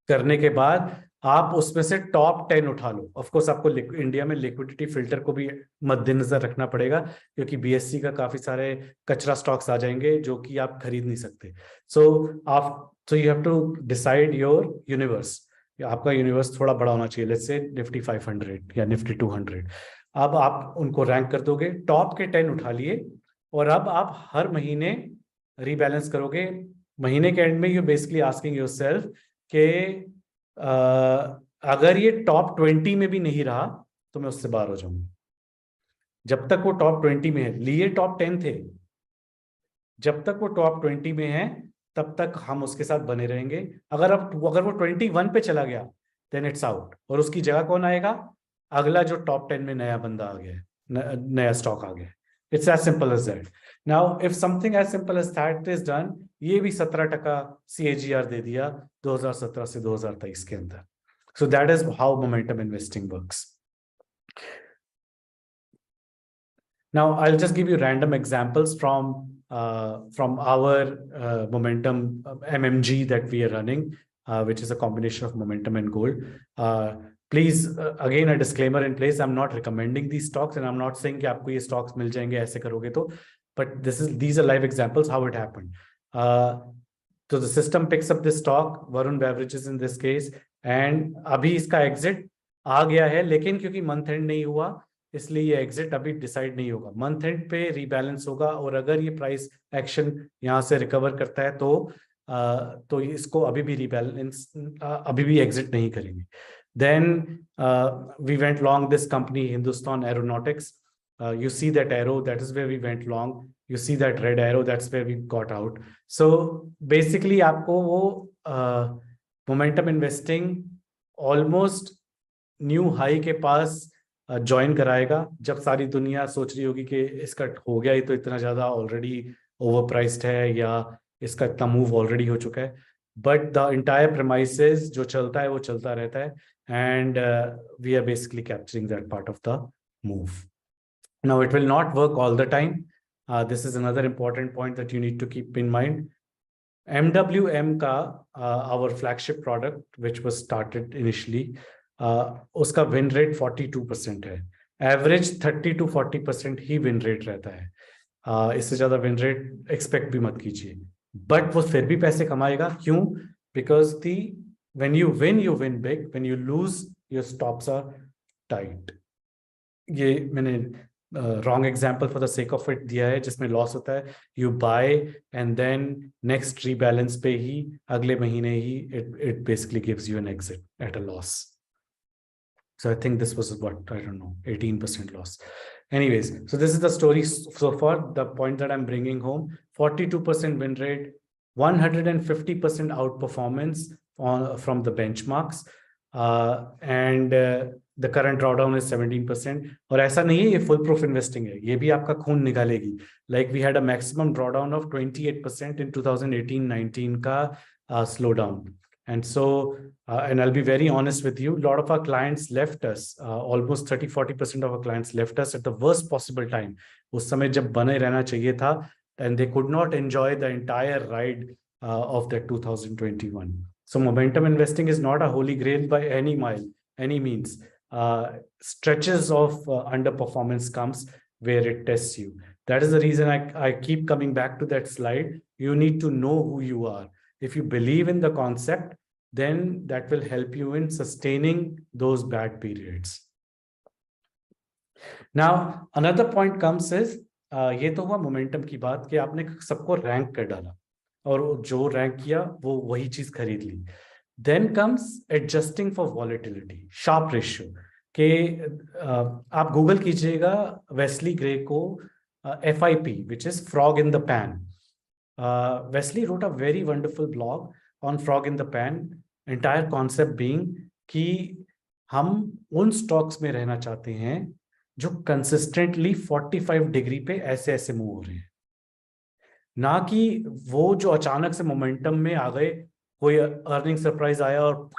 करने के बाद आप उसमें से टॉप 10 उठा लो. ऑफ कोर्स आपको इंडिया में लिक्विडिटी फिल्टर को भी मद्देनजर रखना पड़ेगा क्योंकि बीएससी का काफी सारे कचरा स्टॉक्स आ जाएंगे जो कि आप खरीद नहीं सकते. So you have to decide your universe. आपका यूनिवर्स थोड़ा बड़ा होना चाहिए. लेट्स से निफ्टी 500 या निफ्टी 200. अब आप उनको रैंक कर दोगे. टॉप के 10 उठा लिए और अब आप हर महीने रीबैलेंस करोगे. महीने के एंड में यू बेसिकली आस्किंग योरसेल्फ कि अगर ये टॉप 20 में भी नहीं रहा तो मैं उससे बाहर हो जाऊंगा. जब तक वो टॉप 20 में है, लिए टॉप 10 थे, जब तक वो टॉप 20 में है तब तक हम उसके साथ बने रहेंगे. अगर वो 21 पे चला गया देन इट्स आउट और उसकी जगह कौन आएगा? अगला जो टॉप 10 में नया बंदा आ गया, नया स्टॉक आ गया. It's as simple as that. Now if something as simple as that is done, ये भी 17% CAGR दे दिया 2017 से 2023 के अंदर. So that is how momentum investing works. Now I'll just give you random examples from our momentum MMG that we are running, which is a combination of momentum and gold. Please, again a disclaimer in place. I'm not recommending these stocks and I'm not saying कि आपको ये stocks मिल जाएंगे ऐसे करोगे तो. But these are live examples how it happened. So the system picks up this stock, Varun Beverages in this case, and अभी इसका exit आ गया है, लेकिन क्योंकि मंथ एंड नहीं हुआ इसलिए ये एग्जिट अभी डिसाइड नहीं होगा, मंथ एंड पे रीबैलेंस होगा, और अगर ये प्राइस एक्शन यहाँ से रिकवर करता है तो इसको अभी भी रीबैलेंस, अभी भी एग्जिट नहीं करेंगे. Then we went long this company Hindustan Aeronautics. You see that arrow, that is where we went long. You see that red arrow, that's where we got out. So basically आपको वो momentum investing almost new high के पास join कराएगा, जब सारी दुनिया सोच रही होगी कि इसका हो गया ही तो इतना ज्यादा ऑलरेडी ओवर प्राइस्ड है, या इसका इतना मूव ऑलरेडी हो चुका है. बट द इंटायर प्रेमाइसेस जो चलता है वो चलता रहता है, and we are basically capturing that part of the move. Now, it will not work all the time. This is another important point that you need to keep in mind. MWM का our flagship product, which was started initially, उसका win rate 42% है. Average 30 to 40% he win rate रहता है. इससे ज़्यादा win rate expect भी मत कीजिए. But वो फिर भी पैसे कमाएगा. क्यों? Because when you win big. When you lose, your stops are tight. ये मैंने wrong example for the sake of it दिया है, जिसमें लॉस होता है. You buy and then next rebalance पे ही अगले महीने ही it basically gives you an exit at a loss. So I think this was what, I don't know, 18% loss. Anyways, so this is the story so far. The point that I'm bringing home: 42% win rate, 150% outperformance from the benchmarks, and the current drawdown is 17%. और ऐसा नहीं है ये full proof investing है, ये भी आपका खून निकालेगी. Like we had a maximum drawdown of 28% in 2018-19 का slowdown. And so, and I'll be very honest with you, a lot of our clients left us, almost 30-40% of our clients left us at the worst possible time. उस समय जब बने रहना चाहिए था, and they could not enjoy the entire ride of that 2021. So momentum investing is not a holy grail by any means. Stretches of underperformance comes where it tests you. That is the reason I keep coming back to that slide. You need to know who you are. If you believe in the concept, then that will help you in sustaining those bad periods. Now, another point comes is, ये तो हुआ momentum की बात कि आपने सबको rank कर डाला, और जो रैंक किया वो वही चीज खरीद ली. Then comes adjusting for volatility, sharp ratio. के आप गूगल कीजिएगा वेस्ली ग्रे को, FIP, which is frog in the pan. Wesley wrote a very wonderful blog on frog in the pan. Entire concept being कि हम उन stocks में रहना चाहते हैं जो कंसिस्टेंटली 45 डिग्री पे ऐसे ऐसे मूव हो रहे हैं, ना कि वो जो अचानक से मोमेंटम में आ गए, कोई अर्निंग सरप्राइज आया और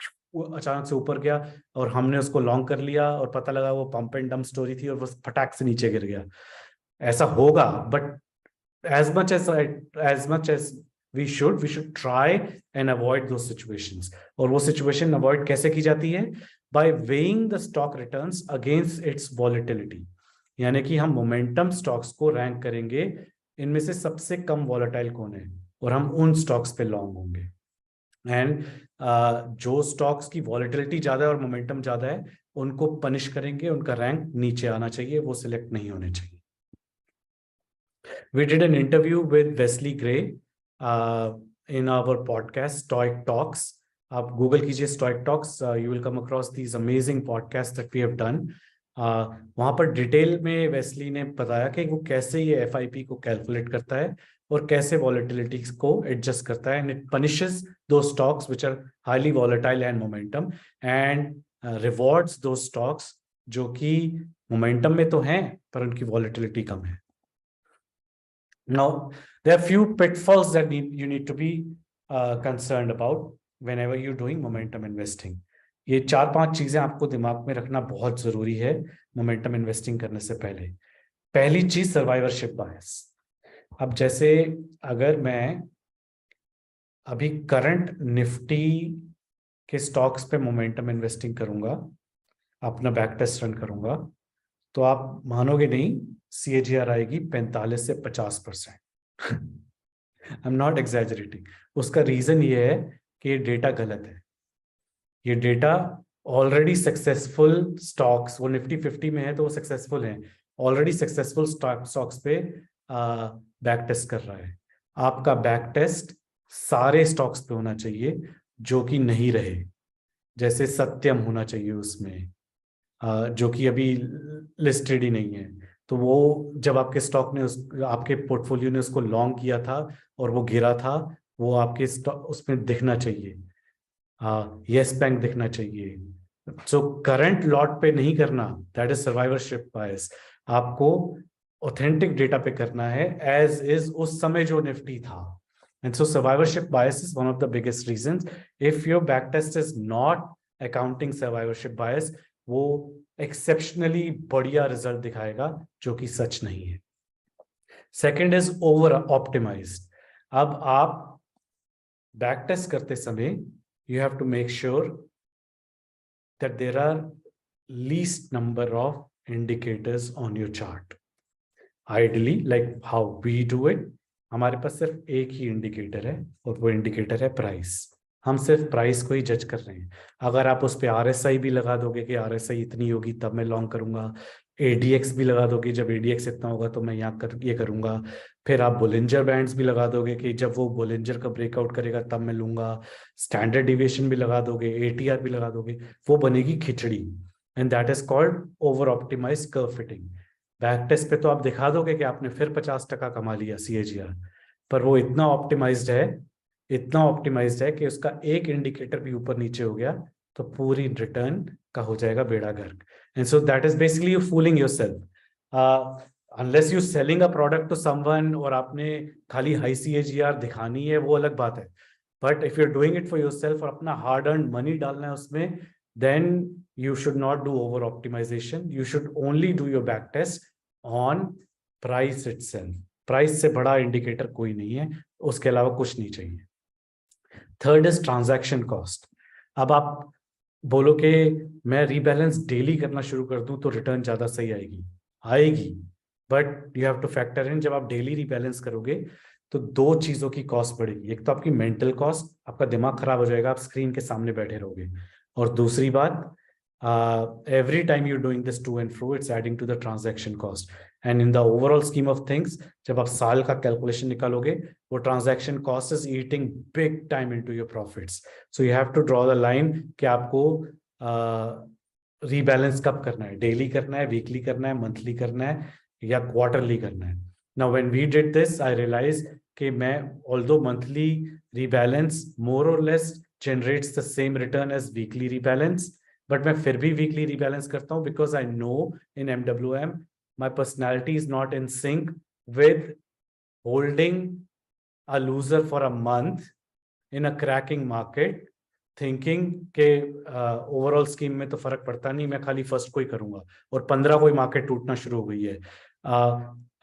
अचानक से ऊपर गया और हमने उसको लॉन्ग कर लिया और पता लगा वो पंप एंड डंप स्टोरी थी और वो फटाक से नीचे गिर गया. ऐसा होगा, but as much as we should try and avoid those situations. और वो situation avoid कैसे की जाती है? By weighing the stock returns against its volatility. यानी कि हम momentum stocks को रैंक करेंगे, इनमें से सबसे कम volatile कौन है, और हम उन stocks पे long होंगे. And जो stocks की volatility ज्यादा है और momentum ज्यादा है, उनको punish करेंगे, उनका रैंक नीचे आना चाहिए, वो select नहीं होने चाहिए. We did an interview with Wesley Gray in our podcast, Stoic Talks. आप Google कीजिए Stoic Talks, you will come across these amazing podcasts that we have done. वहाँ पर डिटेल में वेस्ली ने बताया कि वो कैसे ये FIP को कैलकुलेट करता है और कैसे वॉलेटिलिटी को एडजस्ट करता है, and it punishes those stocks which are highly volatile and momentum, and rewards those stocks जो कि momentum में तो हैं पर उनकी volatility कम है. Now, there are few pitfalls that you need to be concerned about whenever you're doing momentum investing. ये 4-5 चीजें आपको दिमाग में रखना बहुत जरूरी है मोमेंटम इन्वेस्टिंग करने से पहले. पहली चीज सर्वाइवरशिप बायस. अब जैसे अगर मैं अभी करंट निफ्टी के स्टॉक्स पे मोमेंटम इन्वेस्टिंग करूंगा, अपना बैक टेस्ट रन करूंगा, तो आप मानोगे नहीं, CAGR आएगी 45 से 50%. आई एम नॉट एग्जैजरेटिंग. उसका रीजन ये है कि ये डेटा गलत है. ये डेटा ऑलरेडी सक्सेसफुल स्टॉक्स, वो निफ्टी 50 में है तो वो सक्सेसफुल हैं, ऑलरेडी सक्सेसफुल स्टॉक्स पे बैक टेस्ट कर रहा है। आपका बैक टेस्ट सारे स्टॉक्स पे होना चाहिए जो कि नहीं रहे, जैसे सत्यम होना चाहिए उसमें, जो कि अभी लिस्टेड ही नहीं है। तो वो जब आपके स्टॉक ने आपके पोर्टफोलियो ने उसको लॉन्ग किया था और वो गिरा था, वो आपके उसमें दिखना चाहिए, यस बैंक दिखना चाहिए। सो करंट लॉट पे नहीं करना, दैट इज सर्वाइवरशिप बायस। आपको ऑथेंटिक डेटा पे करना है एज इज उस समय जो निफ्टी था। And so survivorship bias is one of the biggest reasons. If your back test is not accounting survivorship bias, वो एक्सेप्शनली बढ़िया रिजल्ट दिखाएगा, जो कि सच नहीं है। Second is over optimized. अब आप बैक टेस्ट करते समय you have to make sure that there are least number of indicators on your chart. Ideally, like how we do it, हमारे पास सिर्फ एक ही इंडिकेटर है और वो इंडिकेटर है प्राइस। हम सिर्फ प्राइस को ही जज कर रहे हैं। अगर आप उस पर RSI भी लगा दोगे कि RSI इतनी होगी तब मैं लॉन्ग करूंगा, ADX भी लगा दोगे जब ADX इतना होगा तो मैं यहाँ ये करूंगा, फिर आप बोलिंजर बैंड्स भी लगा दोगे कि जब वो बोलिंजर का ब्रेकआउट करेगा तब मैं लूंगा, स्टैंडर्ड डिविएशन भी लगा दोगे, ATR भी लगा दोगे, वो बनेगी khichdi. And that is called over optimize curve fitting. Back test पे तो आप दिखा दोगे कि आपने फिर 50% कमा लिया CAGR, पर वो इतना ऑप्टिमाइज्ड है, इतना ऑप्टिमाइज्ड है कि उसका एक इंडिकेटर भी ऊपर नीचे हो गया तो पूरी रिटर्न का हो जाएगा बेड़ा गर्क। And so that is basically you fooling yourself. Unless you selling a product to someone और आपने खाली हाई CAGR दिखानी है, वो अलग बात है। But if you are doing it for yourself और अपना हार्ड अर्न मनी डालना है उसमें, then you should not do over optimization. You should only do your back test on price itself. Price से बड़ा इंडिकेटर कोई नहीं है, उसके अलावा कुछ नहीं चाहिए। Third is transaction cost. अब आप बोलो कि मैं रीबैलेंस डेली करना शुरू कर दूं तो रिटर्न ज्यादा सही आएगी, but you have two factor in, जब आप डेली रीबैलेंस करोगे तो दो चीजों की कॉस्ट बढ़ेगी। एक तो आपकी मेंटल कॉस्ट, आपका दिमाग खराब हो जाएगा, आप स्क्रीन के सामने बैठे रहोगे, और दूसरी बात, every time you're doing this to and fro, it's adding to the transaction cost. And in the overall scheme of things, जब आप साल का कैलकुलेशन निकालोगे, वो transaction cost is eating big time into your profits. So you have to draw the line कि आपको rebalance कब करना है, डेली करना है, वीकली करना है, मंथली करना है, या क्वार्टरली करना है। Now when we did this, I realized कि मैं, although monthly rebalance more or less generates the same return as weekly rebalance, but मैं फिर भी weekly rebalance करता हूँ because I know in MWM my personality is not in sync with holding a loser for a month in a cracking market, thinking के overall scheme में तो फर्क पड़ता नहीं, मैं खाली फर्स्ट को ही करूंगा और 15 को ही मार्केट टूटना शुरू हो गई है।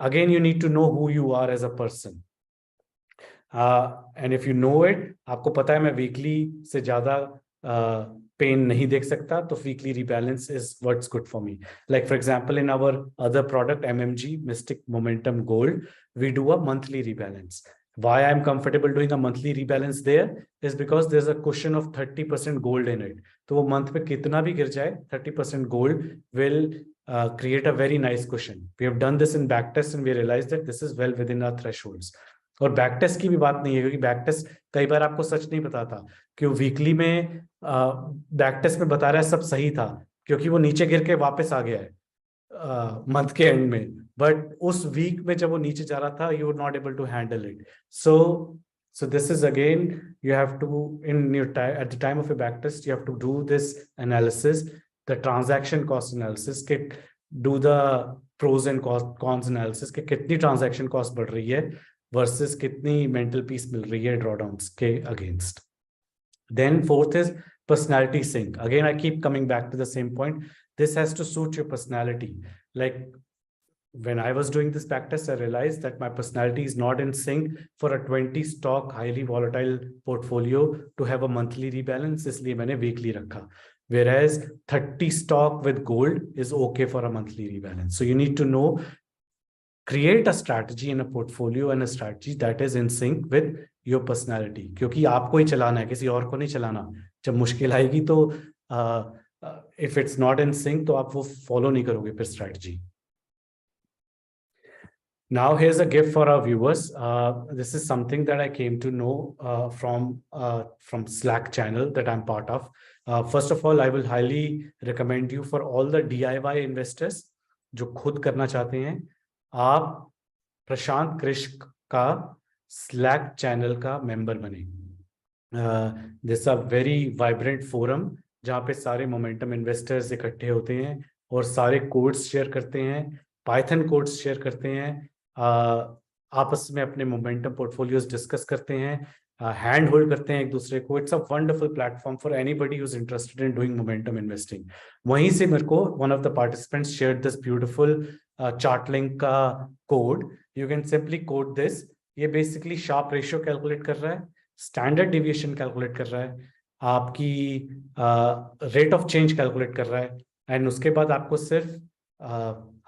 Again you need to know who you are as a person, and if you know it, आपको पता है मैं वीकली से ज्यादा पेन नहीं देख सकता, तो weekly rebalance is what's good for me. Like for example in our other product MMG Mystic Momentum Gold, we do a monthly rebalance. Why I'm comfortable doing a monthly rebalance there is because there's a cushion of 30% gold in it. तो वो month पे कितना भी गिर जाए, 30% gold will create a very nice cushion. We have done this in backtest and we realized that this is well within our thresholds. और backtest की भी बात नहीं है, क्योंकि बैकटेस्ट कई बार आपको सच नहीं बताता कि वो वीकली में बैकटेस्ट में बता रहा है सब सही था, क्योंकि वो नीचे गिर के वापस आ गया है मंथ के एंड में, बट उस वीक में जब वो नीचे जा रहा था, you were not able to handle it. So this is again, you have to, in your time, at the time of a backtest, you have to do this analysis, the transaction cost analysis, के do the pros and cons analysis के कितनी transaction cost बढ़ रही है versus कितनी mental peace मिल रही है drawdowns के against. Then fourth is personality sync. Again, I keep coming back to the same point. This has to suit your personality. Like when I was doing this backtest, I realized that my personality is not in sync for a 20 stock highly volatile portfolio to have a monthly rebalance. इसलिए मैंने weekly रखा. Whereas 30 stock with gold is okay for a monthly rebalance. So you need to know, create a strategy in a portfolio and a strategy that is in sync with your personality. क्योंकि आपको ही चलाना है, किसी और को नहीं चलाना। जब मुश्किल आएगी तो if it's not in sync तो आप वो फॉलो नहीं करोगे फिर strategy. Now here's a gift for our viewers. This is something that I came to know from Slack channel that I'm part of. First of all, I will highly recommend you for all the DIY investors जो खुद करना चाहते हैं. आप प्रशांत कृष्ण का Slack channel का member बने. This a very vibrant forum जहाँ पे सारे मोमेंटम इन्वेस्टर्स इकट्ठे होते हैं और सारे कोड्स शेयर करते हैं, पाइथन कोड्स शेयर करते हैं, आपस में अपने मोमेंटम पोर्टफोलियोज डिस्कस करते हैं, हैंड होल्ड करते हैं एक दूसरे को. It's a wonderful platform for anybody who is interested in doing momentum investing. वहीं से मेरे को one of the participants shared this beautiful Chartlink का code. You can simply code this. ये बेसिकली शार्प रेशियो कैलकुलेट कर रहा है, standard deviation calculate कर रहा है, आपकी रेट ऑफ चेंज कैलकुलेट कर रहा है, एंड उसके बाद आपको सिर्फ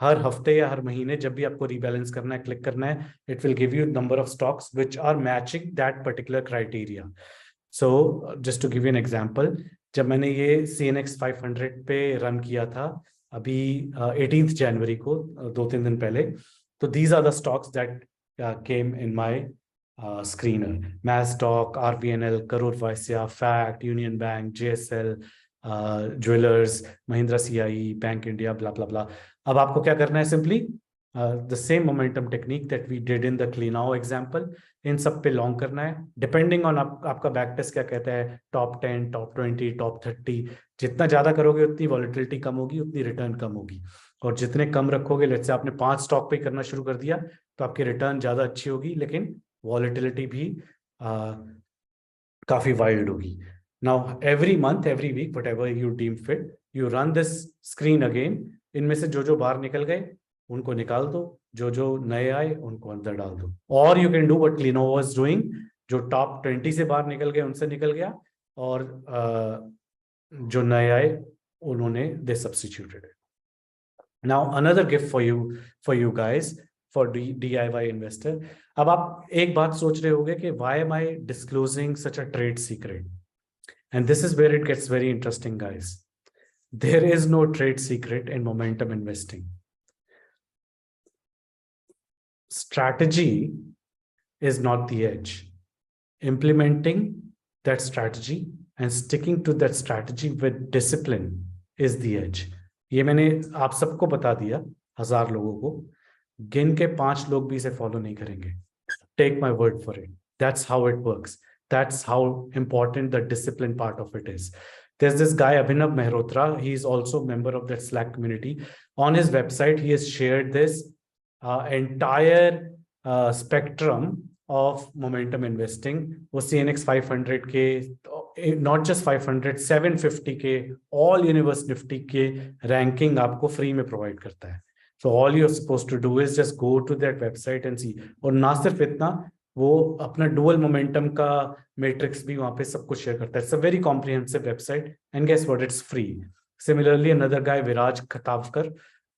हर हफ्ते या हर महीने जब भी आपको रीबैलेंस करना है, क्लिक करना है, it will give you number of stocks which are matching that particular criteria. So just to give you an example, जब मैंने ये CNX 500 पे रन किया था अभी 18th जनवरी को, 2-3 दिन पहले, तो these are the stocks that came in my screener. Mastock, RVNL, Karur Vysya, Fact, Union Bank, JSL, Jewelers, Mahindra CIE, Bank India, blah blah blah. अब आपको क्या करना है? Simply the same momentum technique that we did in the CleanOw example, इन सब पे long करना है. Depending on आपका बैक टेस्ट क्या कहता है, टॉप 10, टॉप 20, टॉप 30. जितना ज्यादा करोगे उतनी वॉलिटिलिटी कम होगी, उतनी रिटर्न कम होगी. और जितने कम रखोगे, लेट्स से आपने 5 स्टॉक पे करना शुरू कर दिया, तो आपकी रिटर्न ज्यादा अच्छी होगी, लेकिन वॉलिटिलिटी भी काफी वाइल्ड होगी. Now every month, every week, whatever you deem fit, you run this screen again. इनमें से जो जो बाहर निकल गए उनको निकाल दो, जो जो नए आए उनको अंदर डाल दो. और you can do what CleanOw was doing, जो टॉप 20 से बाहर निकल गए उनसे निकल गया, और जो नए आए उन्होंने they substituted. Now another gift for you guys, for DIY investor. अब आप एक बात सोच रहे होंगे कि why am I disclosing such a trade secret, and this is where it gets very interesting guys. There is no trade secret in momentum investing. Strategy is not the edge. Implementing that strategy and sticking to that strategy with discipline is the edge. ये मैंने आप सबको बता दिया, 1000 लोगों को. गिन के 5 लोग भी इसे फॉलो नहीं करेंगे. Take my word for it. That's how it works. That's how important the discipline part of it is. There's this guy Abhinav Mehrotra. He is also a member of that Slack community. On his website, he has shared this entire spectrum of momentum investing. वो CNX 500 के, not just 500, 750 के, all universe nifty के ranking आपको free में provide करता है. So all you're supposed to do is just go to that website and see. और ना सिर्फ इतना, वो अपना dual momentum का matrix भी वहाँ पे सब कुछ share करता है. It's a very comprehensive website, and guess what? It's free. Similarly, another guy, Viraj Khatavkar,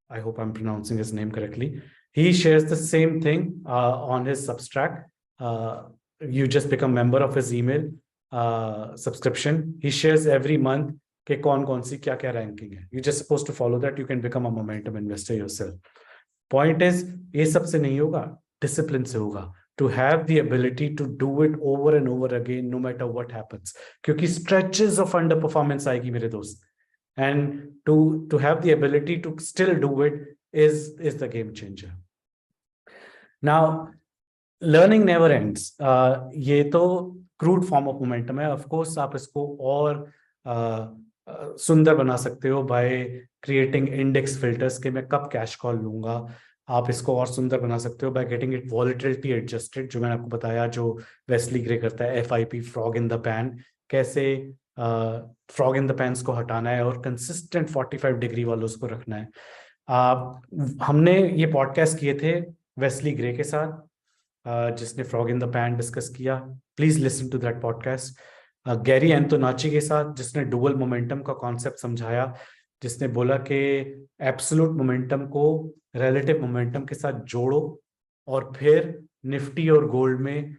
I hope I'm pronouncing his name correctly. He shares the same thing on his Substack. You just become member of his email subscription. He shares every month कि कौन सी क्या क्या ranking है. You're just supposed to follow that. You can become a momentum investor yourself. Point is, ये सबसे नहीं होगा, discipline से होगा. To have the ability to do it over and over again, no matter what happens. क्योंकि stretches of underperformance आएगी मेरे दोस्त. And to have the ability to still do it is the game changer. Now, learning never ends. ये तो crude form of momentum है. Of course, आप इसको और सुंदर बना सकते हो by creating index filters कि मैं कब कैश कॉल लूंगा. आप इसको और सुंदर बना सकते हो by getting it volatility adjusted, जो मैंने आपको बताया, जो वेस्ली ग्रे करता है, FIP, frog in the pan. कैसे फ्रॉग इन द पैंस को हटाना है और कंसिस्टेंट 45 डिग्री वालों को रखना है. हमने ये पॉडकास्ट किए थे वेस्ली ग्रे के साथ, जिसने frog in the pan discuss किया. Please listen to that podcast. Gary Antonacci के साथ, जिसने डुअल मोमेंटम का कॉन्सेप्ट समझाया, जिसने बोला कि एब्सोल्यूट मोमेंटम को रिलेटिव मोमेंटम के साथ जोड़ो और फिर निफ्टी और गोल्ड में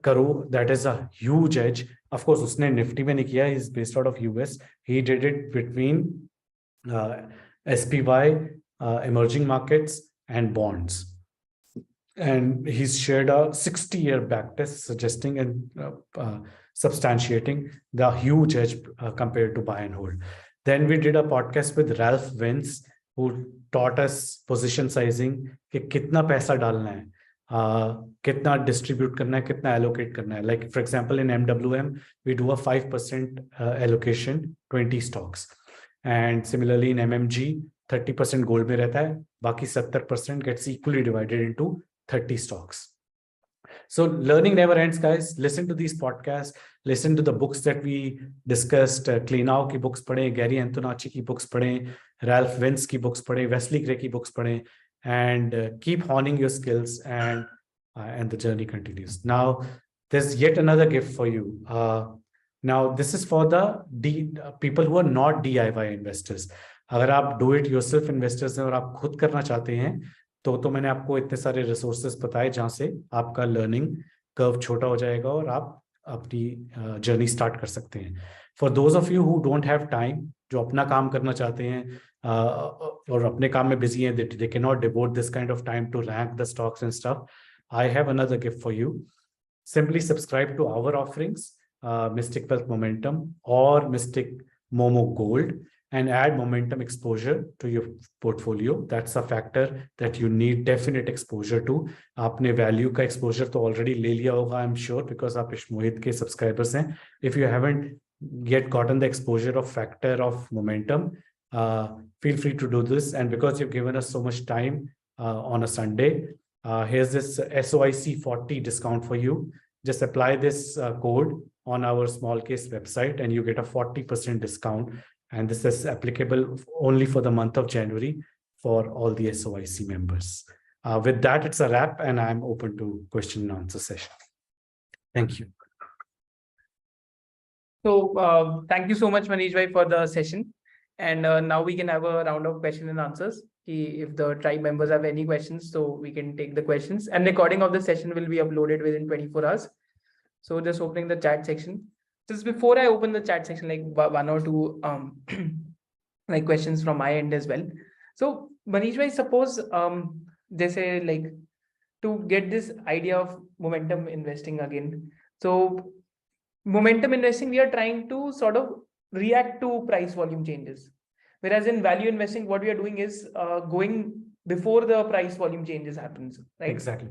करो. That is a huge edge. of course उसने निफ्टी में नहीं किया, he's based out of US. He did it between SPY, emerging markets and bonds. And he's shared a 60-year backtest suggesting and substantiating the huge edge compared to buy and hold. Then we did a podcast with Ralph Vince, who taught us position sizing, कि कितना पैसा डालना है, कितना distribute करना है, कितना allocate करना है. Like for example, in MWM, we do a 5% allocation, 20 stocks. And similarly in MMG, 30% gold में रहता है, बाकी 70% gets equally divided into 30 stocks. So learning never ends, guys. Listen to these podcasts, listen to the books that we discussed. Klenow की books पढ़ें, Gary Antonacci की books पढ़ें, Ralph Vince की books पढ़ें, Wesley Gray की books पढ़ें, and keep honing your skills, and the journey continues. Now, there's yet another gift for you. Now, this is for the people who are not DIY investors. अगर आप do it yourself investors हैं और आप खुद करना चाहते हैं, तो मैंने आपको इतने सारे रिसोर्सेस बताए जहां से आपका लर्निंग कर्व छोटा हो जाएगा और आप अपनी जर्नी स्टार्ट कर सकते हैं. For those of you who don't have time, जो अपना काम करना चाहते हैं और अपने काम में बिजी हैं, they can not devote this kind of time to rank the stocks and stuff, I have another gift for you. Simply subscribe to our offerings, Mystic Wealth Momentum or Mystic Momo Gold, and add momentum exposure to your portfolio. That's a factor that you need definite exposure to. आपने value का exposure तो already ले लिया होगा, I'm sure, because आप इश्मोहित के subscribers हैं. If you haven't yet gotten the exposure of factor of momentum, feel free to do this. And because you've given us so much time on a Sunday, here's this SOIC 40 discount for you. Just apply this code on our small case website and you get a 40% discount. And this is applicable only for the month of January for all the SOIC members. With that, it's a wrap, and I'm open to question and answer session. Thank you. So thank you so much, Manish bhai, for the session. And now we can have a round of question and answers. If the tribe members have any questions, so we can take the questions. And recording of the session will be uploaded within 24 hours. So just opening the chat section. Just before I open the chat section, like one or two like questions from my end as well. So Manish bhai, suppose they say like to get this idea of momentum investing again. So momentum investing, we are trying to sort of react to price volume changes. Whereas in value investing, what we are doing is going before the price volume changes happens, right? Exactly.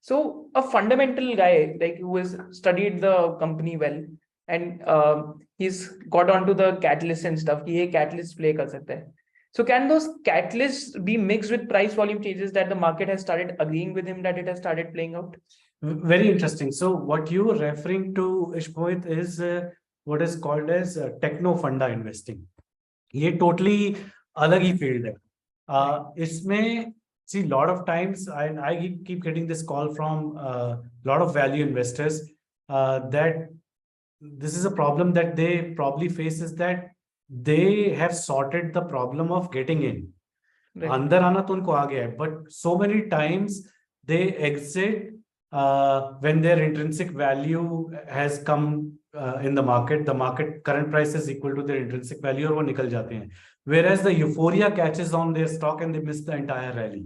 So a fundamental guy like who has studied the company well and he's got onto the catalyst and stuff, कि ये catalyst play कर सकता है. So can those catalysts be mixed with price volume changes that the market has started agreeing with him that it has started playing out? Very interesting. So what you are referring to, Ishmohit, is what is called as techno funda investing. ये totally अलग ही field है. इसमें see lot of times I keep getting this call from a lot of value investors that this is a problem that they probably face, is that they have sorted the problem of getting in. अंदर आना तो उनको आ गया है, but so many times they exit when their intrinsic value has come in the market current price is equal to their intrinsic value और वो निकल जाते हैं. Whereas the euphoria catches on their stock and they miss the entire rally.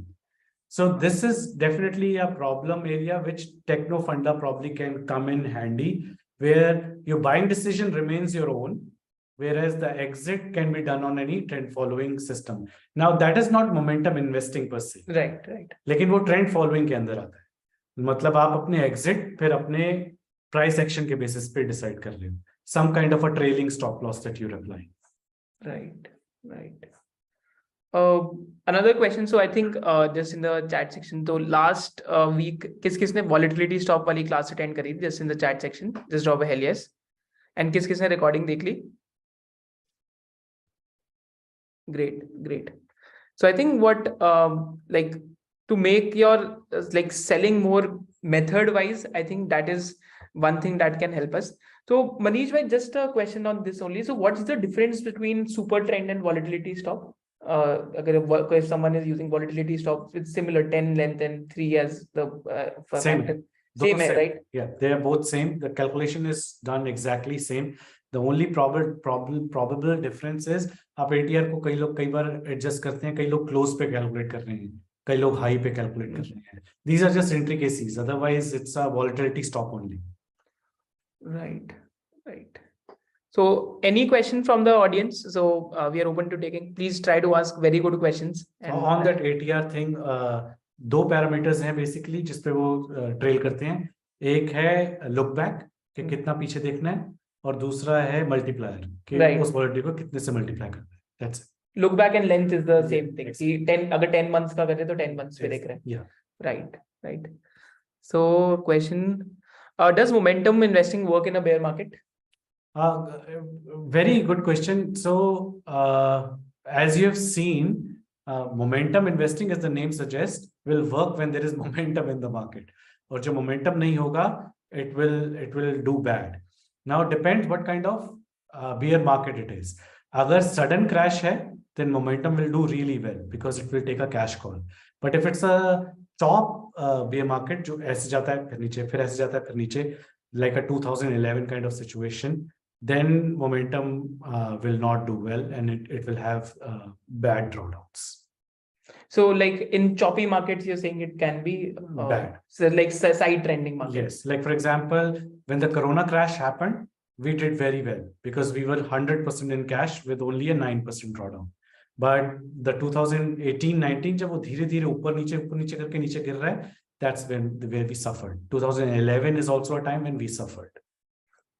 So this is definitely a problem area which techno funda probably can come in handy, where your buying decision remains your own, whereas the exit can be done on any trend following system. Now that is not momentum investing per se. Right. लेकिन वो trend following के अंदर आता है. मतलब आप अपने exit फिर अपने price action के basis पे decide कर रहे हो. Some kind of a trailing stop loss that you're applying. Right. Another question. So I think just in the chat section, so last week किस-किसने volatility stop वाली class attend करी थी? Just in the chat section, just drop a hell yes. And किस-किसने recording देख ली? Great. So I think what like to make your like selling more method wise, I think that is one thing that can help us. So Manish bhai, just a question on this only. So what's the difference between super trend and volatility stop? If someone is using volatility stop, it's similar 10 length and 3 as the Same. factor. Same है, right? Yeah, they are both same. The calculation is done exactly same. The only probable difference is आप ATR को कई बार adjust करते हैं, कई लोग close पे calculate कर रहे हैं, कई लोग high पे calculate कर रहे हैं. These are just intricacies. Otherwise, it's a volatility stock only. Right, right. So any question from the audience? So we are open to taking. Please try to ask very good questions. And On that ATR thing, दो parameters हैं basically जिसपे वो trail करते हैं. एक है look back कि कितना पीछे देखना है, और दूसरा है multiplier कि उस volatility को कितने से multiply करना है. That's it. Look back and length is the same thing. कि 10 अगर 10 months का करे तो 10 months पे देख रहे हैं. Yeah. Right, right. So question, does momentum investing work in a bear market? Very good question. So, as you have seen, momentum investing, as the name suggests, will work when there is momentum in the market. Or जो momentum नहीं होगा, it will do bad. Now, it depends what kind of bear market it is. अगर sudden crash है, then momentum will do really well because it will take a cash call. But if it's a top bear market, जो ऐसे जाता है फिर नीचे, फिर ऐसे जाता है फिर नीचे, like a 2011 kind of situation, then momentum will not do well and it will have bad drawdowns. So like in choppy markets, you're saying it can be bad. So like side trending market. Yes, like for example, when the Corona crash happened, we did very well because we were 100% in cash with only a 9% drawdown. But the 2018-19 जब वो धीरे-धीरे ऊपर नीचे करके नीचे गिर रहा है, that's where we suffered. 2011 is also a time when we suffered.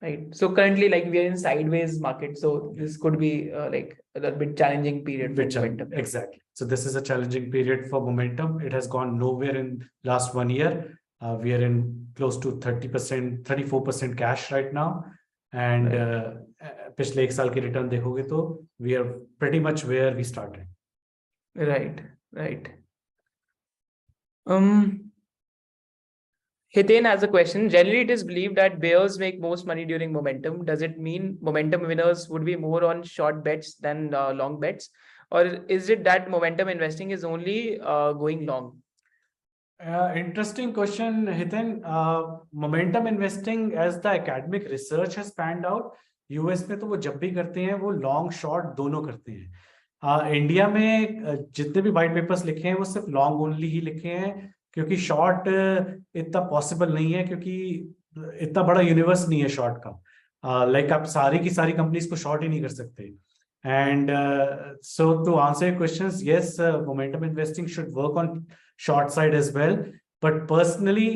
Right. So currently, like we are in sideways market, so this could be like a bit challenging period for momentum. Exactly. So this is a challenging period for momentum. It has gone nowhere in last 1 year. We are in close to 30%, 34% cash right now, and पिछले एक साल की return देखोगे तो we are pretty much where we started. Right. Right. Hiten has a question. Generally, it is believed that bears make most money during momentum. Does it mean momentum winners would be more on short bets than long bets? Or is it that momentum investing is only going long? Interesting question, Hiten. Momentum investing, as the academic research has panned out, US में तो वो जब भी करते हैं वो long short दोनों करते हैं. इंडिया में जितने भी white papers लिखे हैं वो सिर्फ long only ही लिखे हैं, क्योंकि शॉर्ट इतना पॉसिबल नहीं है, क्योंकि इतना बड़ा यूनिवर्स नहीं है शॉर्ट का. लाइक आप सारी की सारी कंपनीज को शॉर्ट ही नहीं कर सकते. And so to answer your questions, yes, momentum investing should work on short side as well, but personally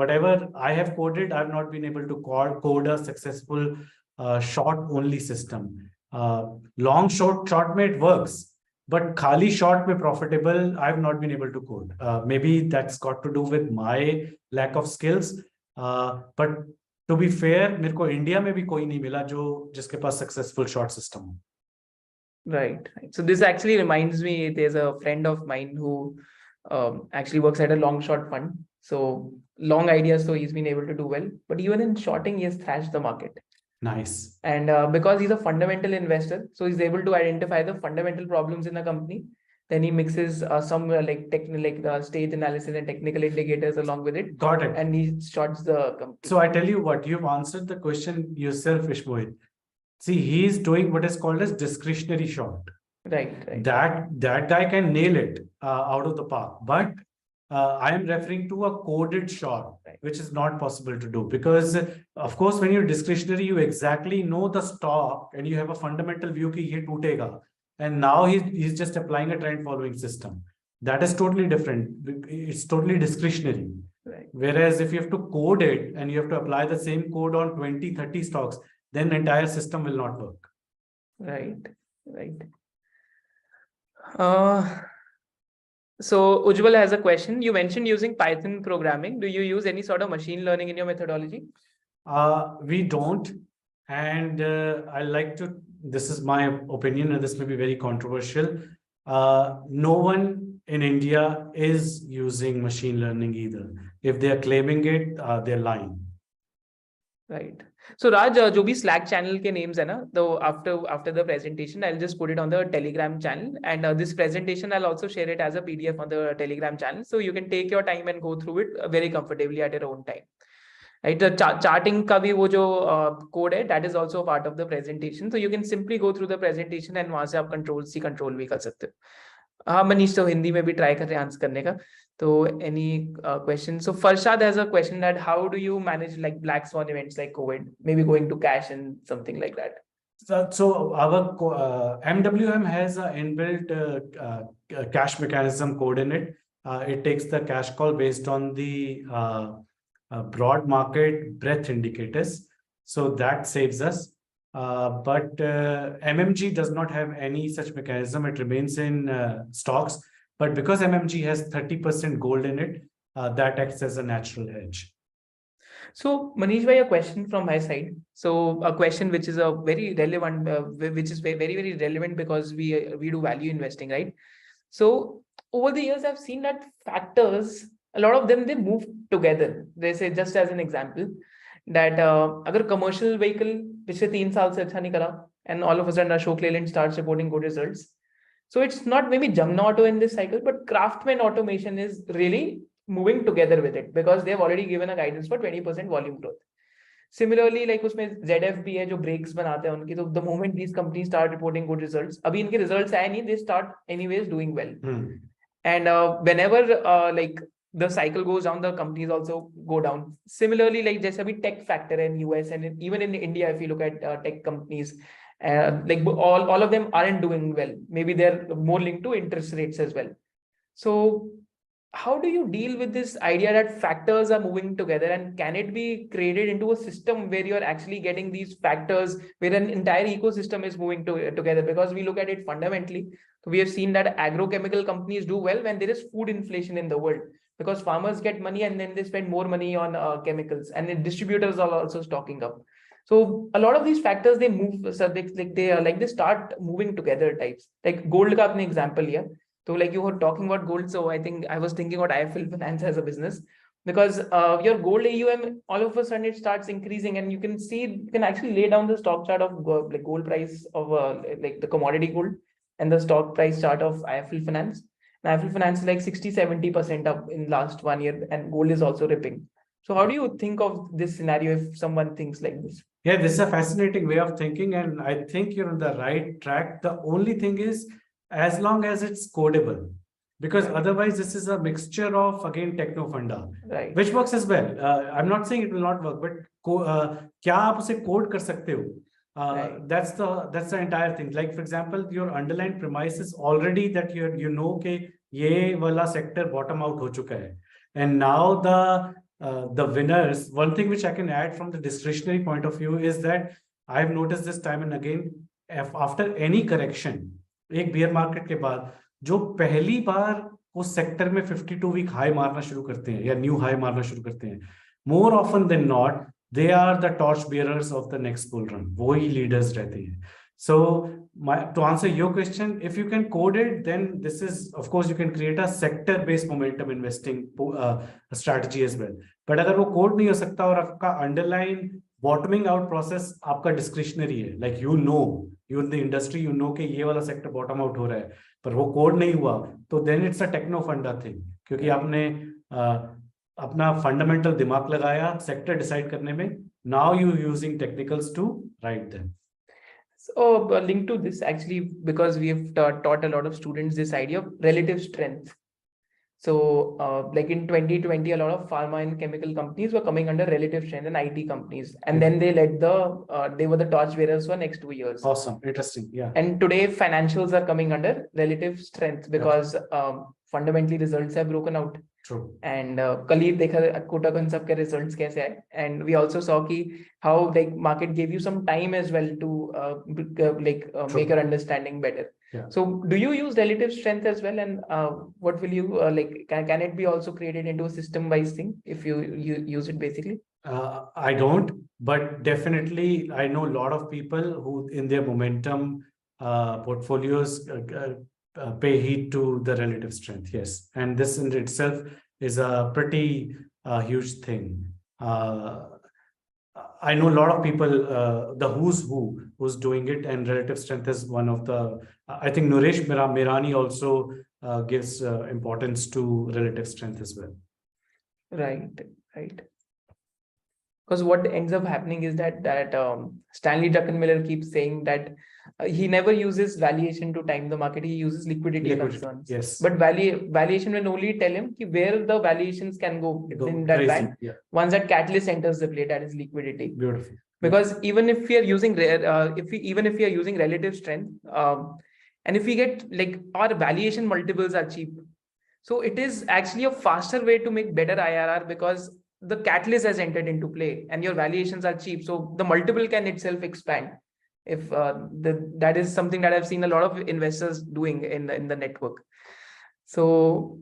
whatever I have coded, I have not been able to code a successful short only system. Long short में it works, but khali short में profitable, I have not been able to code. Maybe that's got to do with my lack of skills. But to be fair, मेरे को India में भी कोई नहीं मिला जिसके पास successful short system हो. Right. So this actually reminds me, there's a friend of mine who actually works at a long short fund. So long ideas, so he's been able to do well. But even in shorting, he has thrashed the market. Nice. And because he's a fundamental investor, so he's able to identify the fundamental problems in the company. Then he mixes some like the stage analysis and technical indicators along with it. Got it. And he shorts the company. So I tell you what, you've answered the question yourself, Ishmohit. See, he's doing what is called as discretionary short. Right. That guy can nail it out of the park. But I am referring to a coded short, which is not possible to do, because of course, when you're discretionary, you exactly know the stock and you have a fundamental view कि ये टूटेगा, and now he's just applying a trend following system. That is totally different. It's totally discretionary. Right. Whereas if you have to code it and you have to apply the same code on 20-30 stocks, then the entire system will not work. Right. So Ujjwal has a question. You mentioned using Python programming. Do you use any sort of machine learning in your methodology? We don't. And I like to, this is my opinion, and this may be very controversial. No one in India is using machine learning either. If they are claiming it, they're lying. Right. So Raj, जो भी Slack channel के names है ना, तो after the presentation, I'll just put it on the Telegram channel, and this presentation I'll also share it as a PDF on the Telegram channel, so you can take your time and go through it very comfortably at your own time. Right, the charting का भी वो जो code है, that is also a part of the presentation, so you can simply go through the presentation and वहां से आप control भी कर सकते हो. हाँ मनीष, तो हिंदी में भी ट्राई कर रहे हैं आंसर करने का. तो any question? So Farshad has a question that how do you manage like black swan events like COVID, maybe going to cash and something like that? So our MWM has an inbuilt cash mechanism code in it. It takes the cash call based on the broad market breadth indicators. So that saves us. But MMG does not have any such mechanism. It remains in stocks. But because MMG has 30% gold in it, that acts as a natural hedge. So Manish bhai, a question from my side. So a question which is a very relevant, which is very relevant because we do value investing, right? So over the years, I've seen that factors, a lot of them, they move together. They say, just as an example, that अगर commercial vehicle पिछले 3 साल से अच्छा नहीं करा, and all of a sudden Ashok Leyland starts reporting good results. So it's not maybe Jungna Auto in this cycle, but Craftsman Automation is really moving together with it because they've already given a guidance for 20% volume growth. Similarly, like उसमें ZF भी है जो brakes बनाते हैं उनकी, तो the moment these companies start reporting good results, अभी इनके results आए नहीं, they start anyways doing well. And whenever like the cycle goes down, the companies also go down. Similarly, like जैसे अभी tech factor in US and even in India, if you look at tech companies, like all of them aren't doing well. Maybe they're more linked to interest rates as well. So how do you deal with this idea that factors are moving together, and can it be created into a system where you're actually getting these factors where an entire ecosystem is moving together? Because we look at it fundamentally, so we have seen that agrochemical companies do well when there is food inflation in the world, because farmers get money and then they spend more money on chemicals, and then distributors are also stocking up. So a lot of these factors, they move, so they start moving together types. Like gold का आपने example लिया. So like you were talking about gold, so I think I was thinking about IIFL Finance as a business, because your gold AUM, all of a sudden it starts increasing, and you can see, you can actually lay down the stock chart of like gold price of like the commodity gold and the stock price chart of IIFL Finance. And IIFL Finance is like 60-70% up in last 1 year, and gold is also ripping. So how do you think of this scenario if someone thinks like this? Yeah, this is a fascinating way of thinking, and I think you're on the right track. The only thing is, as long as it's codable, because otherwise this is a mixture of, again, techno funda, Right. which works as well. I'm not saying it will not work, but क्या आप उसे code कर सकते हो? Right. That's the entire thing. Like for example, your underlying premise is already that you know कि ये वाला sector bottom out हो चुका है, and now the winners. One thing which I can add from the discretionary point of view is that I've noticed this time and again, after any correction, एक beer market के बाद जो पहली बार उस sector में 52 वीक हाई मारना शुरू करते हैं या न्यू हाई मारना शुरू करते हैं, more often than not they are the torch bearers of the next bull run. वो ही लीडर्स रहते हैं. So to answer your question, if you can code it, then this is, of course, you can create a sector based momentum investing strategy as well. But अगर वो code नहीं हो सकता और आपका underlying bottoming out process आपका discretionary है, like you in the industry, you know कि ये वाला sector bottom out हो रहा है, पर वो code नहीं हुआ, तो then it's a techno funda thing, क्योंकि आपने अपना fundamental दिमाग लगाया sector decide करने में. Now you using technicals to write them. So linked to this, actually, because we have taught a lot of students this idea of relative strength. So like in 2020, a lot of pharma and chemical companies were coming under relative strength, and IT companies, and then they led they were the torch bearers for next 2 years. Awesome, interesting, yeah. And today financials are coming under relative strength because fundamentally results have broken out. True. And कल ही देखा Kotak and सब के results कैसे आए, and we also saw कि how like market gave you some time as well to make your understanding better. Yeah. So do you use relative strength as well, and what will you like, can it be also created into a system wise thing if you use it basically? I don't, but definitely I know a lot of people who in their momentum portfolios pay heed to the relative strength. Yes, and this in itself is a pretty huge thing. I know a lot of people, the who's who's doing it, and relative strength is one of the. I think Nuresh Mirani also gives importance to relative strength as well. Right, right. Because what ends up happening is that Stanley Druckenmiller keeps saying that he never uses valuation to time the market. He uses liquidity concerns. Yes. But valuation will only tell him where the valuations can go in that crazy. band. Yeah. Once that catalyst enters the play, that is liquidity. Beautiful. Because even if we are using even if we are using relative strength, and if we get like our valuation multiples are cheap, so it is actually a faster way to make better IRR because the catalyst has entered into play and your valuations are cheap, so the multiple can itself expand. If that is something that I've seen a lot of investors doing in the network. So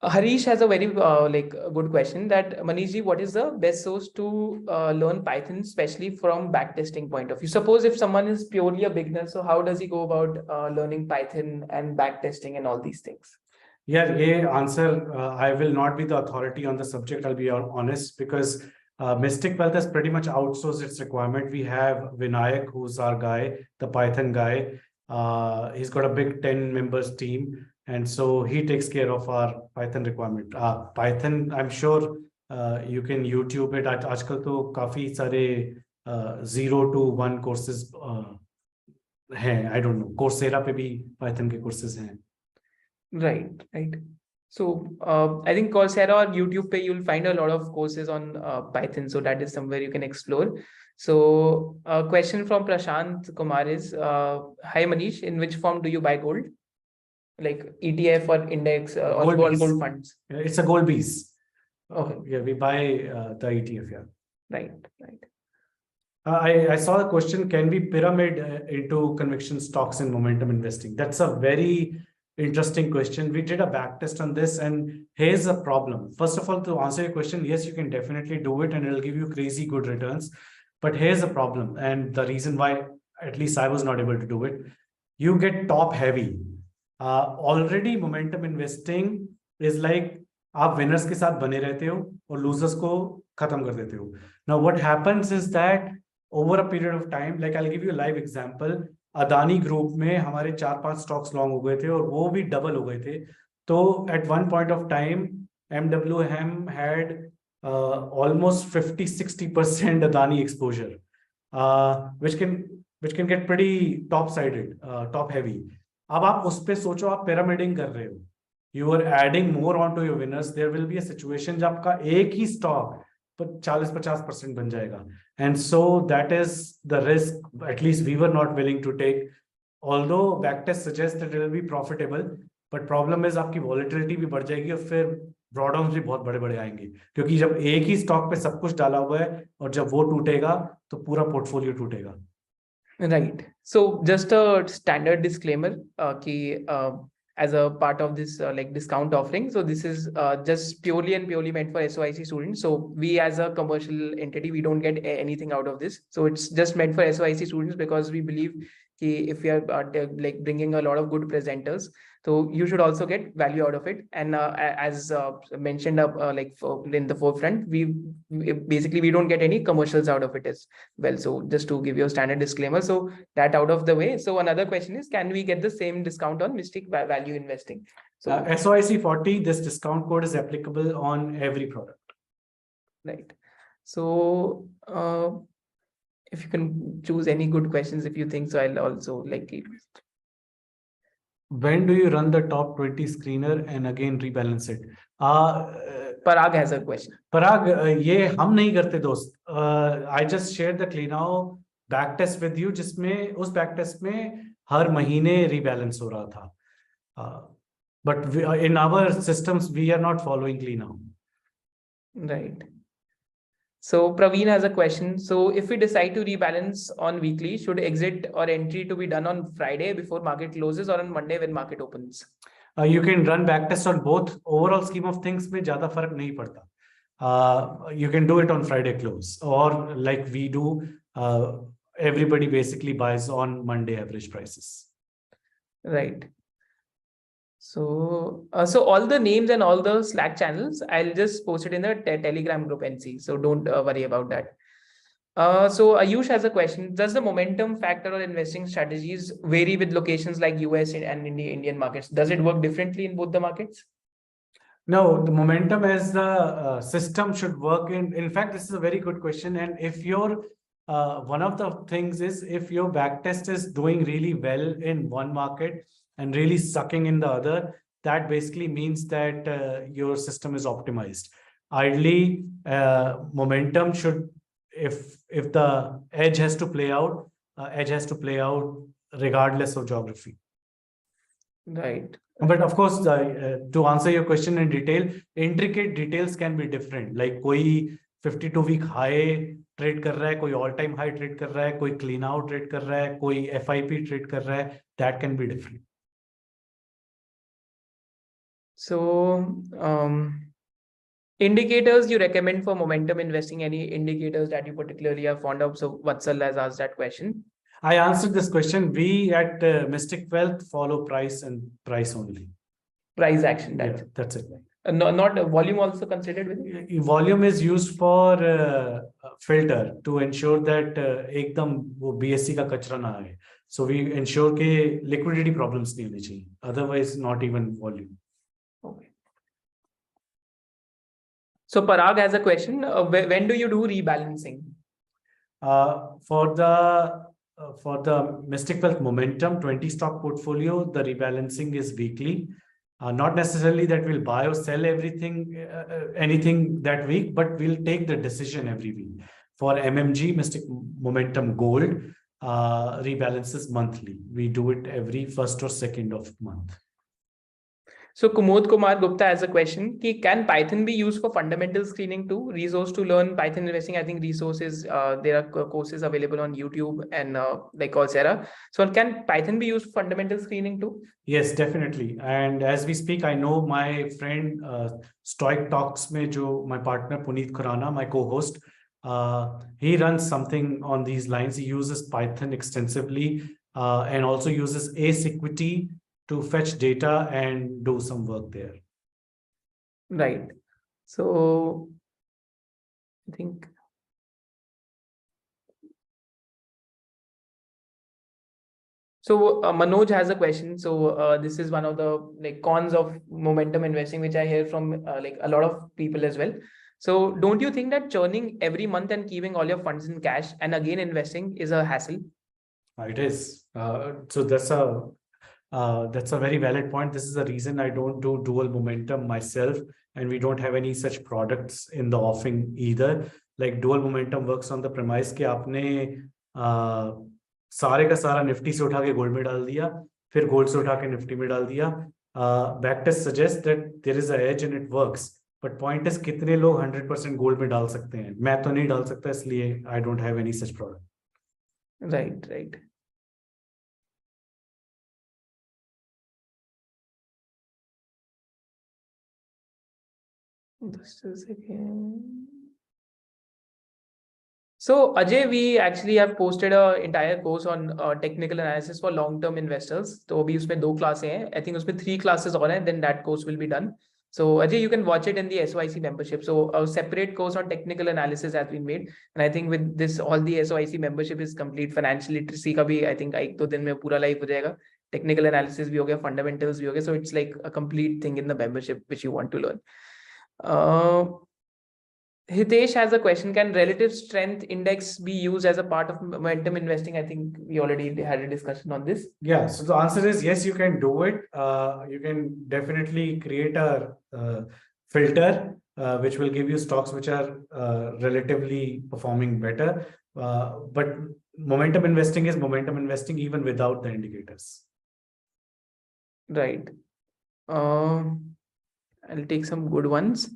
Harish has a very good question that Manishji, what is the best source to learn Python, especially from backtesting point of view? Suppose if someone is purely a beginner, so how does he go about learning Python and backtesting and all these things? Yeah, answer. I will not be the authority on the subject. I'll be honest because Mystic Wealth has pretty much outsourced its requirement. We have Vinayak, who's our guy, the Python guy. He's got a big 10 members team. And so he takes care of our Python requirement. Python, I'm sure you can YouTube it. आजकल तो काफी सारे 0 to 1 courses हैं. I don't know. Coursera पे भी Python के courses हैं. Right, right. So I think Coursera or YouTube pay, you'll find a lot of courses on Python. So that is somewhere you can explore. So a question from Prashant Kumar is, hi Manish, in which form do you buy gold? Like ETF or index or gold funds? It's a gold piece. Okay. Yeah, we buy the ETF, yeah. Right, right. I saw the question, can we pyramid into conviction stocks in momentum investing? That's a very interesting question. We did a back test on this, and here's a problem. First of all, to answer your question, yes, you can definitely do it and it'll give you crazy good returns. But here's a problem, and the reason why at least I was not able to do it. You get top heavy. Already momentum investing is like आप winners के साथ बने रहते हो और losers को खत्म कर देते हो. Now what happens is that over a period of time, like I'll give you a live example. Adani group में हमारे 4-5 स्टॉक्स लॉन्ग हो गए थे और वो भी डबल हो गए थे. तो at one point of time, MWM had almost 50-60% Adani exposure, which can get pretty top-sided, top-heavy. अब आप उस पे सोचो, आप pyramiding कर रहे हो. You are adding more onto your winners. There will be a situation जब आपका एक ही स्टॉक 40-50% बन जाएगा. And so that is the risk, at least we were not willing to take. Although backtest suggests that it will be profitable, but problem is आपकी volatility भी बढ़ जाएगी और फिर drawdowns भी बहुत बड़े-बड़े आएंगे. क्योंकि जब एक ही स्टॉक पे सब कुछ डाला हुआ है और जब वो टूटेगा तो पूरा पोर्टफोलियो टूटेगा. Right. So just a standard disclaimer as a part of this like discount offering. So this is just purely meant for SOIC students. So we as a commercial entity, we don't get anything out of this. So it's just meant for SOIC students because we believe if we are like bringing a lot of good presenters, so you should also get value out of it. And as mentioned in the forefront, we basically don't get any commercials out of it as well. So just to give you a standard disclaimer, so that out of the way. So another question is, can we get the same discount on Mystic Value Investing? So SOIC 40, this discount code is applicable on every product. Right. So if you can choose any good questions, if you think so, I'll also like it. When do you run the top 20 screener and again rebalance it? Parag has a question. Parag, ये हम नहीं करते दोस्त. I just shared the CleanNow backtest with you, जिसमें उस backtest में हर महीने rebalance हो रहा था. But in our systems, we are not following CleanNow. Right. So Praveen has a question. So if we decide to rebalance on weekly, should exit or entry to be done on Friday before market closes or on Monday when market opens? You can run backtest on both. Overall scheme of things में ज़्यादा फर्क नहीं पड़ता. You can do it on Friday close, or like we do, everybody basically buys on Monday average prices. Right. So all the names and all the Slack channels, I'll just post it in the Telegram group NC. So don't worry about that. So Ayush has a question. Does the momentum factor or investing strategies vary with locations like US and Indian markets? Does it work differently in both the markets? No, the momentum as the system should work in fact, this is a very good question. And if your one of the things is if your backtest is doing really well in one market and really sucking in the other, that basically means that your system is optimized. Ideally, momentum should, if the edge has to play out, edge has to play out regardless of geography. Right. But of course, to answer your question in detail, intricate details can be different. Like कोई 52-week high trade कर रहा है, कोई all time high trade कर रहा है, कोई clean out trade कर रहा है, कोई FIP trade कर रहा है, that can be different. So indicators you recommend for momentum investing, any indicators that you particularly are fond of? So Vatsal has asked that question. I answered this question. We at Mystic Wealth follow price and price only. Price action. That's it. Not volume also considered with it? Volume is used for filter to ensure that एकदम वो BSC का कचरा ना आए. So we ensure के liquidity problems नहीं होने चाहिए. Otherwise, not even volume. Okay. So Parag has a question. When do you do rebalancing? For the Mystic Wealth Momentum 20 stock portfolio, the rebalancing is weekly. Not necessarily that we'll buy or sell anything that week, but we'll take the decision every week. For MMG, Mystic Momentum Gold, rebalances monthly. We do it every first or second of month. So Kumod Kumar Gupta has a question. Can Python be used for fundamental screening too? Resource to learn Python investing. I think resources, there are courses available on YouTube and like Coursera. So can Python be used for fundamental screening too? Yes, definitely. And as we speak, I know my friend Stoic Talks mein jo my partner Puneet Khurana, my co-host, he runs something on these lines. He uses Python extensively and also uses Ace Equity to fetch data and do some work there. Right. So I think so Manoj has a question. So this is one of the cons of momentum investing, which I hear from like a lot of people as well. So don't you think that churning every month and keeping all your funds in cash and again investing is a hassle? It is. So that's a very valid point. This is the reason I don't do dual momentum myself, and we don't have any such products in the offering either. Like dual momentum works on the premise कि आपने सारे का सारा Nifty से उठा के gold में डाल दिया, फिर गोल्ड से उठा के निफ्टी में डाल दिया. Backtest suggests that there is a edge and it works. But point is कितने लोग 100% गोल्ड में डाल सकते हैं? मैं तो नहीं डाल सकता, इसलिए I don't have any such product. Right, right. Just a second. So Ajay, we actually have posted an entire course on technical analysis for long-term investors. So अभी उसमें 2 classes हैं. I think उसमें 3 classes और हैं. Then that course will be done. So Ajay, you can watch it in the SOIC membership. So a separate course on technical analysis has been made. And I think with this, all the SOIC membership is complete. Financial literacy का भी I think 1-2 दिन में पूरा live हो जाएगा. Technical analysis भी हो गया, fundamentals भी हो गया. So it's like a complete thing in the membership which you want to learn. Hitesh has a question. Can relative strength index be used as a part of momentum investing? I think we already had a discussion on this. Yeah, so the answer is yes, you can do it. You can definitely create a filter which will give you stocks which are relatively performing better. But momentum investing is momentum investing even without the indicators. Right. I'll take some good ones.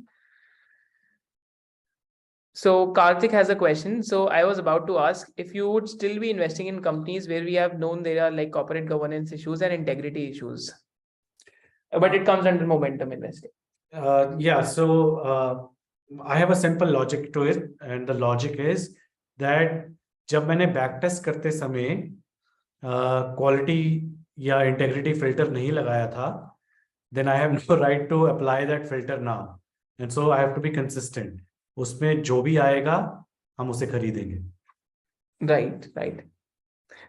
So Karthik has a question. So I was about to ask if you would still be investing in companies where we have known there are like corporate governance issues and integrity issues, but it comes under momentum investing. Yeah, so I have a simple logic to it, and the logic is that जब मैंने backtest करते समय quality या integrity filter नहीं लगाया था, then I have no right to apply that filter now. And so I have to be consistent. उसमें जो भी आएगा हम उसे खरीदेंगे. Right, right.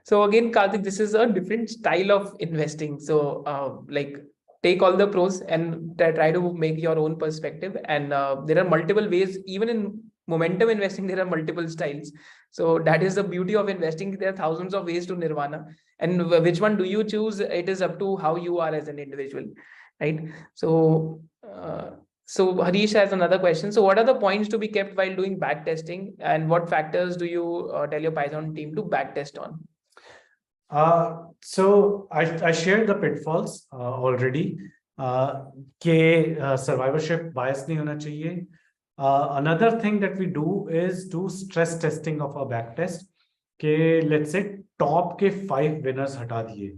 So again, Karthik, this is a different style of investing. So like take all the pros and try to make your own perspective. And there are multiple ways, even in momentum investing, there are multiple styles. So that is the beauty of investing. There are thousands of ways to nirvana. And which one do you choose? It is up to how you are as an individual, right? So Harish has another question. So what are the points to be kept while doing back testing, and what factors do you tell your Python team to back test on? So I shared the pitfalls already. Survivorship bias nahi hona chahiye. Another thing that we do is do stress testing of our back test. Let's say top के 5 winners हटा दिए.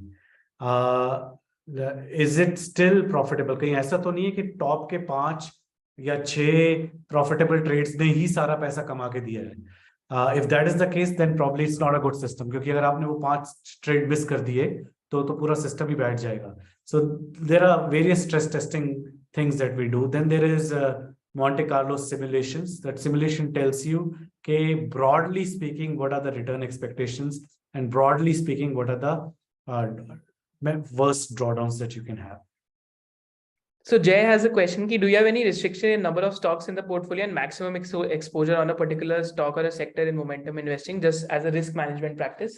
Is it still profitable? कहीं ऐसा तो नहीं है कि top के 5 या 6 profitable trades ने ही सारा पैसा कमा के दिया है. If that is the case, then probably it's not a good system. क्योंकि अगर आपने वो 5 trade miss कर दिए तो पूरा system ही बैठ जाएगा. So there are various stress testing things that we do. Then there is Monte Carlo simulations. That simulation tells you, okay, broadly speaking, what are the return expectations, and broadly speaking, what are the worst drawdowns that you can have. So Jay has a question. Do you have any restriction in number of stocks in the portfolio and maximum exposure on a particular stock or a sector in momentum investing, just as a risk management practice?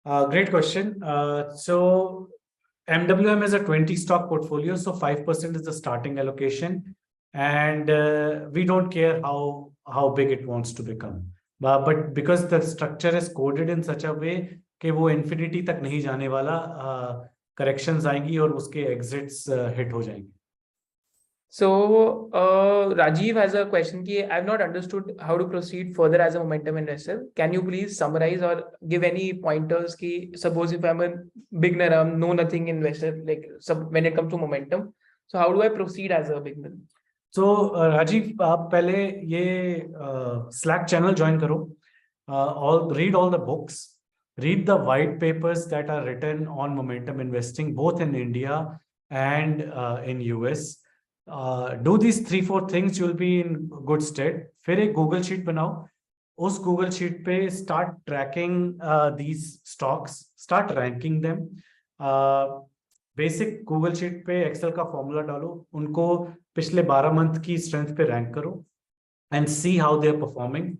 Great question. So MWM is a 20 stock portfolio. So 5% is the starting allocation. And we don't care how big it wants to become. But because the structure is coded in such a way कि वो infinity तक नहीं जाने वाला, corrections आएंगी और उसके exits hit हो जाएंगे. So Rajiv has a question. I've not understood how to proceed further as a momentum investor. Can you please summarize or give any pointers? Suppose if I'm a beginner, know nothing investor, like when it comes to momentum, so how do I proceed as a beginner? So Rajiv, आप पहले ये Slack channel join करो. Read all the books. Read the white papers that are written on momentum investing, both in India and in US. Do these 3-4 things, you'll be in good stead. फिर एक Google sheet बनाओ. उस Google sheet पे start tracking these stocks, start ranking them. Basic Google sheet पे Excel का formula डालो, उनको पिछले 12 month की strength पे rank करो and see how they are performing.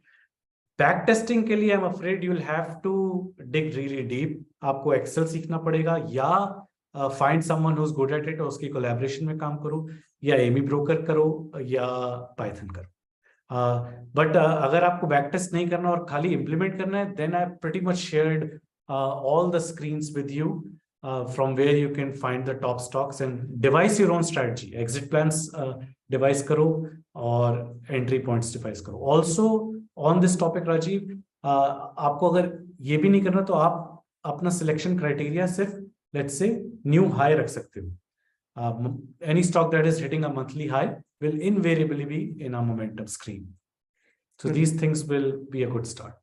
Back testing के लिए I'm afraid you'll have to dig really deep. आपको Excel सीखना पड़ेगा या find someone who's good at it और उसकी collaboration में काम करो, या AMI broker करो या Python करो. But अगर आपको back test नहीं करना और खाली implement करना है, then I pretty much shared all the screens with you from where you can find the top stocks and devise your own strategy. Exit plans devise करो और entry points devise करो. Also on this topic, Rajiv, आपको अगर ये भी नहीं करना तो आप अपना selection criteria सिर्फ let's say new high रख सकते हो. Any stock that is hitting a monthly high will invariably be in a momentum screen. So these things will be a good start.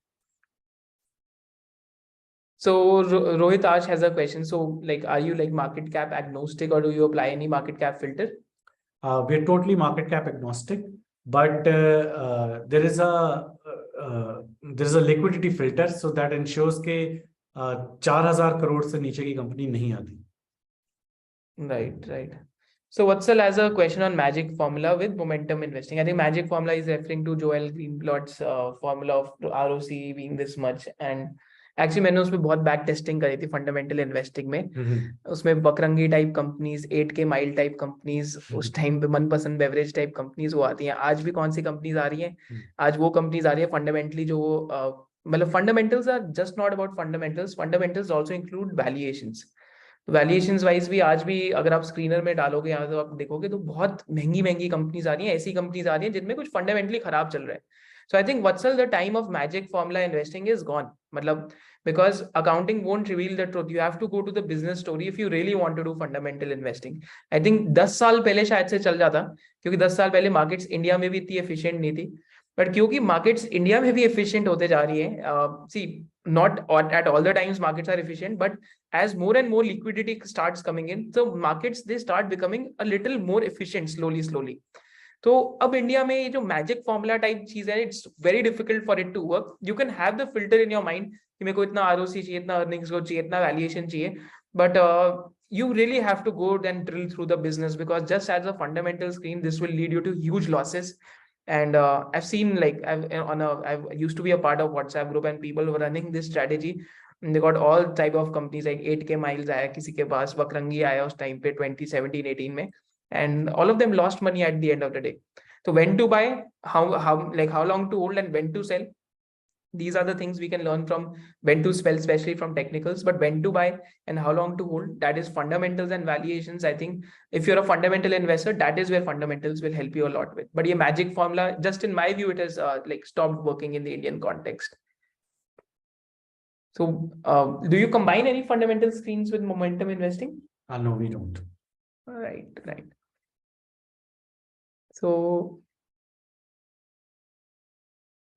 So Rohit Ash has a question. So like, are you like market cap agnostic or do you apply any market cap filter? We're totally market cap agnostic, but there is a liquidity filter, so that ensures कि 4,000 crore से नीचे की company नहीं आती. Right. So Vatsal has a question on magic formula with momentum investing. I think magic formula is referring to Joel Greenblatt's formula of ROC being this much. And actually मैंने उसमें बहुत back testing करी थी fundamental investing में. उसमें बकरंगी type companies, 8K mile type companies, उस time पे मनपसंद बेवरेज टाइप कंपनीज वो आती हैं. आज भी कौन सी कंपनीज आ रही हैं? आज वो कंपनीज आ रही है फंडामेंटली जो मतलब fundamentals are just not about fundamentals also include valuations. Valuations wise भी आज भी अगर आप स्क्रीनर में डालोगे यहाँ तो आप देखोगे तो बहुत महंगी कंपनीज आ रही हैं, ऐसी कंपनीज आ रही हैं जिनमें कुछ फंडामेंटली खराब चल रहा है. So I think Vatsal, the time of magic formula investing is gone. मतलब because accounting won't reveal the truth. You have to go to the business story if you really want to do fundamental investing. I think 10 साल पहले शायद से चल जाता, क्योंकि 10 साल पहले मार्केट्स इंडिया में भी इतनी एफिशिएंट नहीं थी. बट क्योंकि मार्केट्स इंडिया में भी एफिशिएंट होते जा रही है, सी not at all the times markets are efficient, but as more and more liquidity starts coming in, so markets, they start becoming a little more efficient slowly. तो अब India में ये जो मैजिक फॉर्मूला टाइप चीज है, it's very difficult for it to work. You can have the filter in your mind कि मेरे को इतना आरओसी चाहिए, इतना अर्निंग्स को चाहिए, इतना वैल्यूएशन चाहिए, but you really have to go and drill through the business, because just as a fundamental screen, this will lead you to huge losses. And I've seen, like, I've used to be a part of WhatsApp group, and people were running this strategy. And they got all type of companies, like 8K miles आया किसी के पास, Vakrangi आया उस time पे 2017-18 में, and all of them lost money at the end of the day. So when to buy, how long to hold, and when to sell, these are the things we can learn from. When to sell, especially from technicals, but when to buy and how long to hold, that is fundamentals and valuations. I think if you're a fundamental investor, that is where fundamentals will help you a lot with. But your magic formula, just in my view, it has like stopped working in the Indian context. So do you combine any fundamental screens with momentum investing? No, we don't. Right. So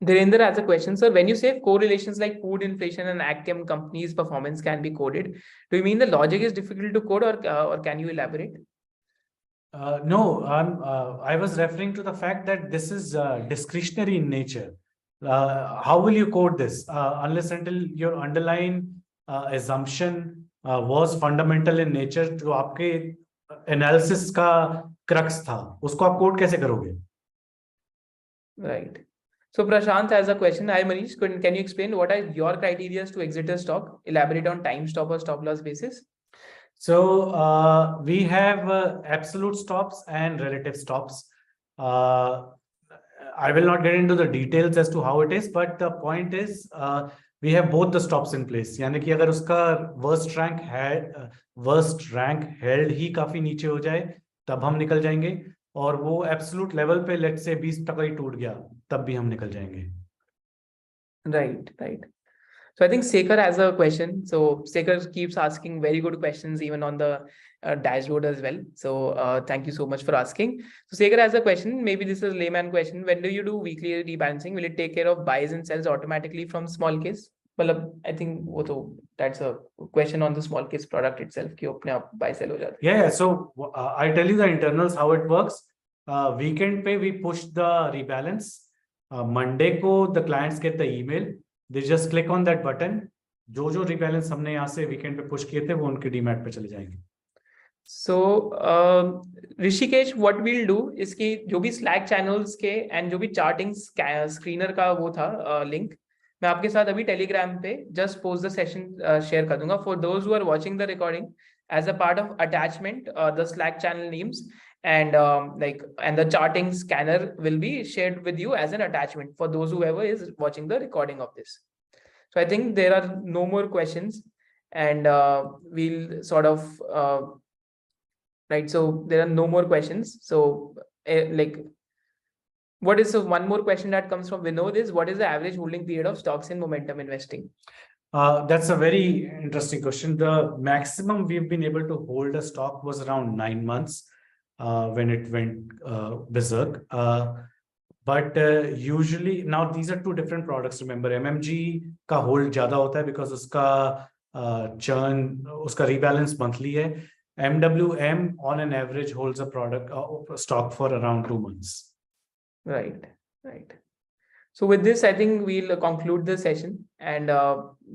Dhirendra has a question, sir. When you say correlations like food inflation and agchem companies' performance can be coded, do you mean the logic is difficult to code, or can you elaborate? No, I was referring to the fact that this is discretionary in nature. How will you code this unless until your underlying assumption was fundamental in nature, जो आपके analysis का crux था, उसको आप code कैसे करोगे? Right. So Prashant has a question. Hi Manish, can you explain what are your criteria to exit a stock? Elaborate on time stop or stop loss basis. So we have absolute stops and relative stops. I will not get into the details as to how it is, but the point is we have both the stops in place. यानी कि अगर उसका worst rank held ही काफी नीचे हो जाए, तब हम निकल जाएंगे, और वो absolute level पे let's say 20% ही टूट गया, तब भी हम निकल जाएंगे. Right. So I think Sekhar has a question. So Sekhar keeps asking very good questions even on the dashboard as well. So thank you so much for asking. So Sekhar has a question. Maybe this is a layman question. When do you do weekly rebalancing? Will it take care of buys and sells automatically from small case? Well, I think that's a question on the small case product itself. कि अपने आप buy sell हो जाता है. Yeah. So I tell you the internals how it works. Weekend pay we push the rebalance. Monday को the clients get the email. They just click on that button. जो rebalance हमने यहाँ से weekend पे push किए थे, वो उनके डीमैट पे चले जाएंगे. So Rishikesh, what we'll do is कि जो भी Slack channels के and जो भी charting screener का वो था link, मैं आपके साथ अभी Telegram पे just post the session share कर दूंगा. For those who are watching the recording, as a part of attachment, the Slack channel names and and the charting scanner will be shared with you as an attachment for those whoever is watching the recording of this. So I think there are no more questions, and we'll sort of right. So there are no more questions. So what is one more question that comes from Vinod is, what is the average holding period of stocks in momentum investing? That's a very interesting question. The maximum we've been able to hold a stock was around 9 months when it went berserk. But usually now these are two different products. Remember, MMG का hold ज़्यादा होता है because उसका churn, उसका rebalance monthly है. MWM on an average holds a stock for around 2 months. Right. So with this, I think we'll conclude the session, and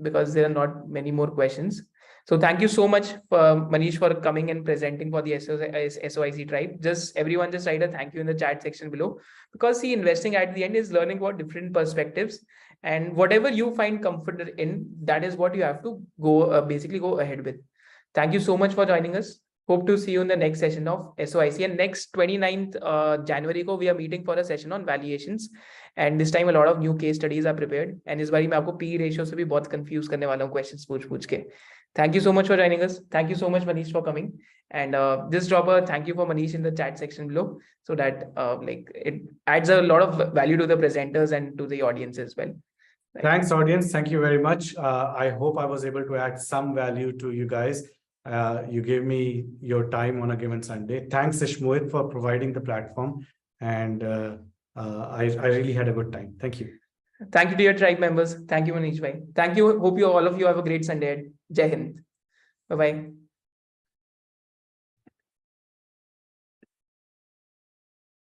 because there are not many more questions. So thank you so much, Manish, for coming and presenting for the SOIC tribe. Everyone just write a thank you in the chat section below, because see, investing at the end is learning about different perspectives, and whatever you find comfort in, that is what you have to basically go ahead with. Thank you so much for joining us. Hope to see you in the next session of SOIC. And next 29th January को we are meeting for a session on valuations. And this time a lot of new case studies are prepared. And इस बारी मैं आपको PE ratio से भी बहुत confuse करने वाला हूँ questions पूछ के. Thank you so much for joining us. Thank you so much, Manish, for coming. And just drop a thank you for Manish in the chat section below, so that it adds a lot of value to the presenters and to the audience as well. Right. Thanks, audience. Thank you very much. I hope I was able to add some value to you guys. You gave me your time on a given Sunday. Thanks, Ishmohit, for providing the platform. And I really had a good time. Thank you. Thank you to your tribe members. Thank you, Manish bhai. Thank you. Hope you all of you have a great Sunday. Jai Hind. Bye bye.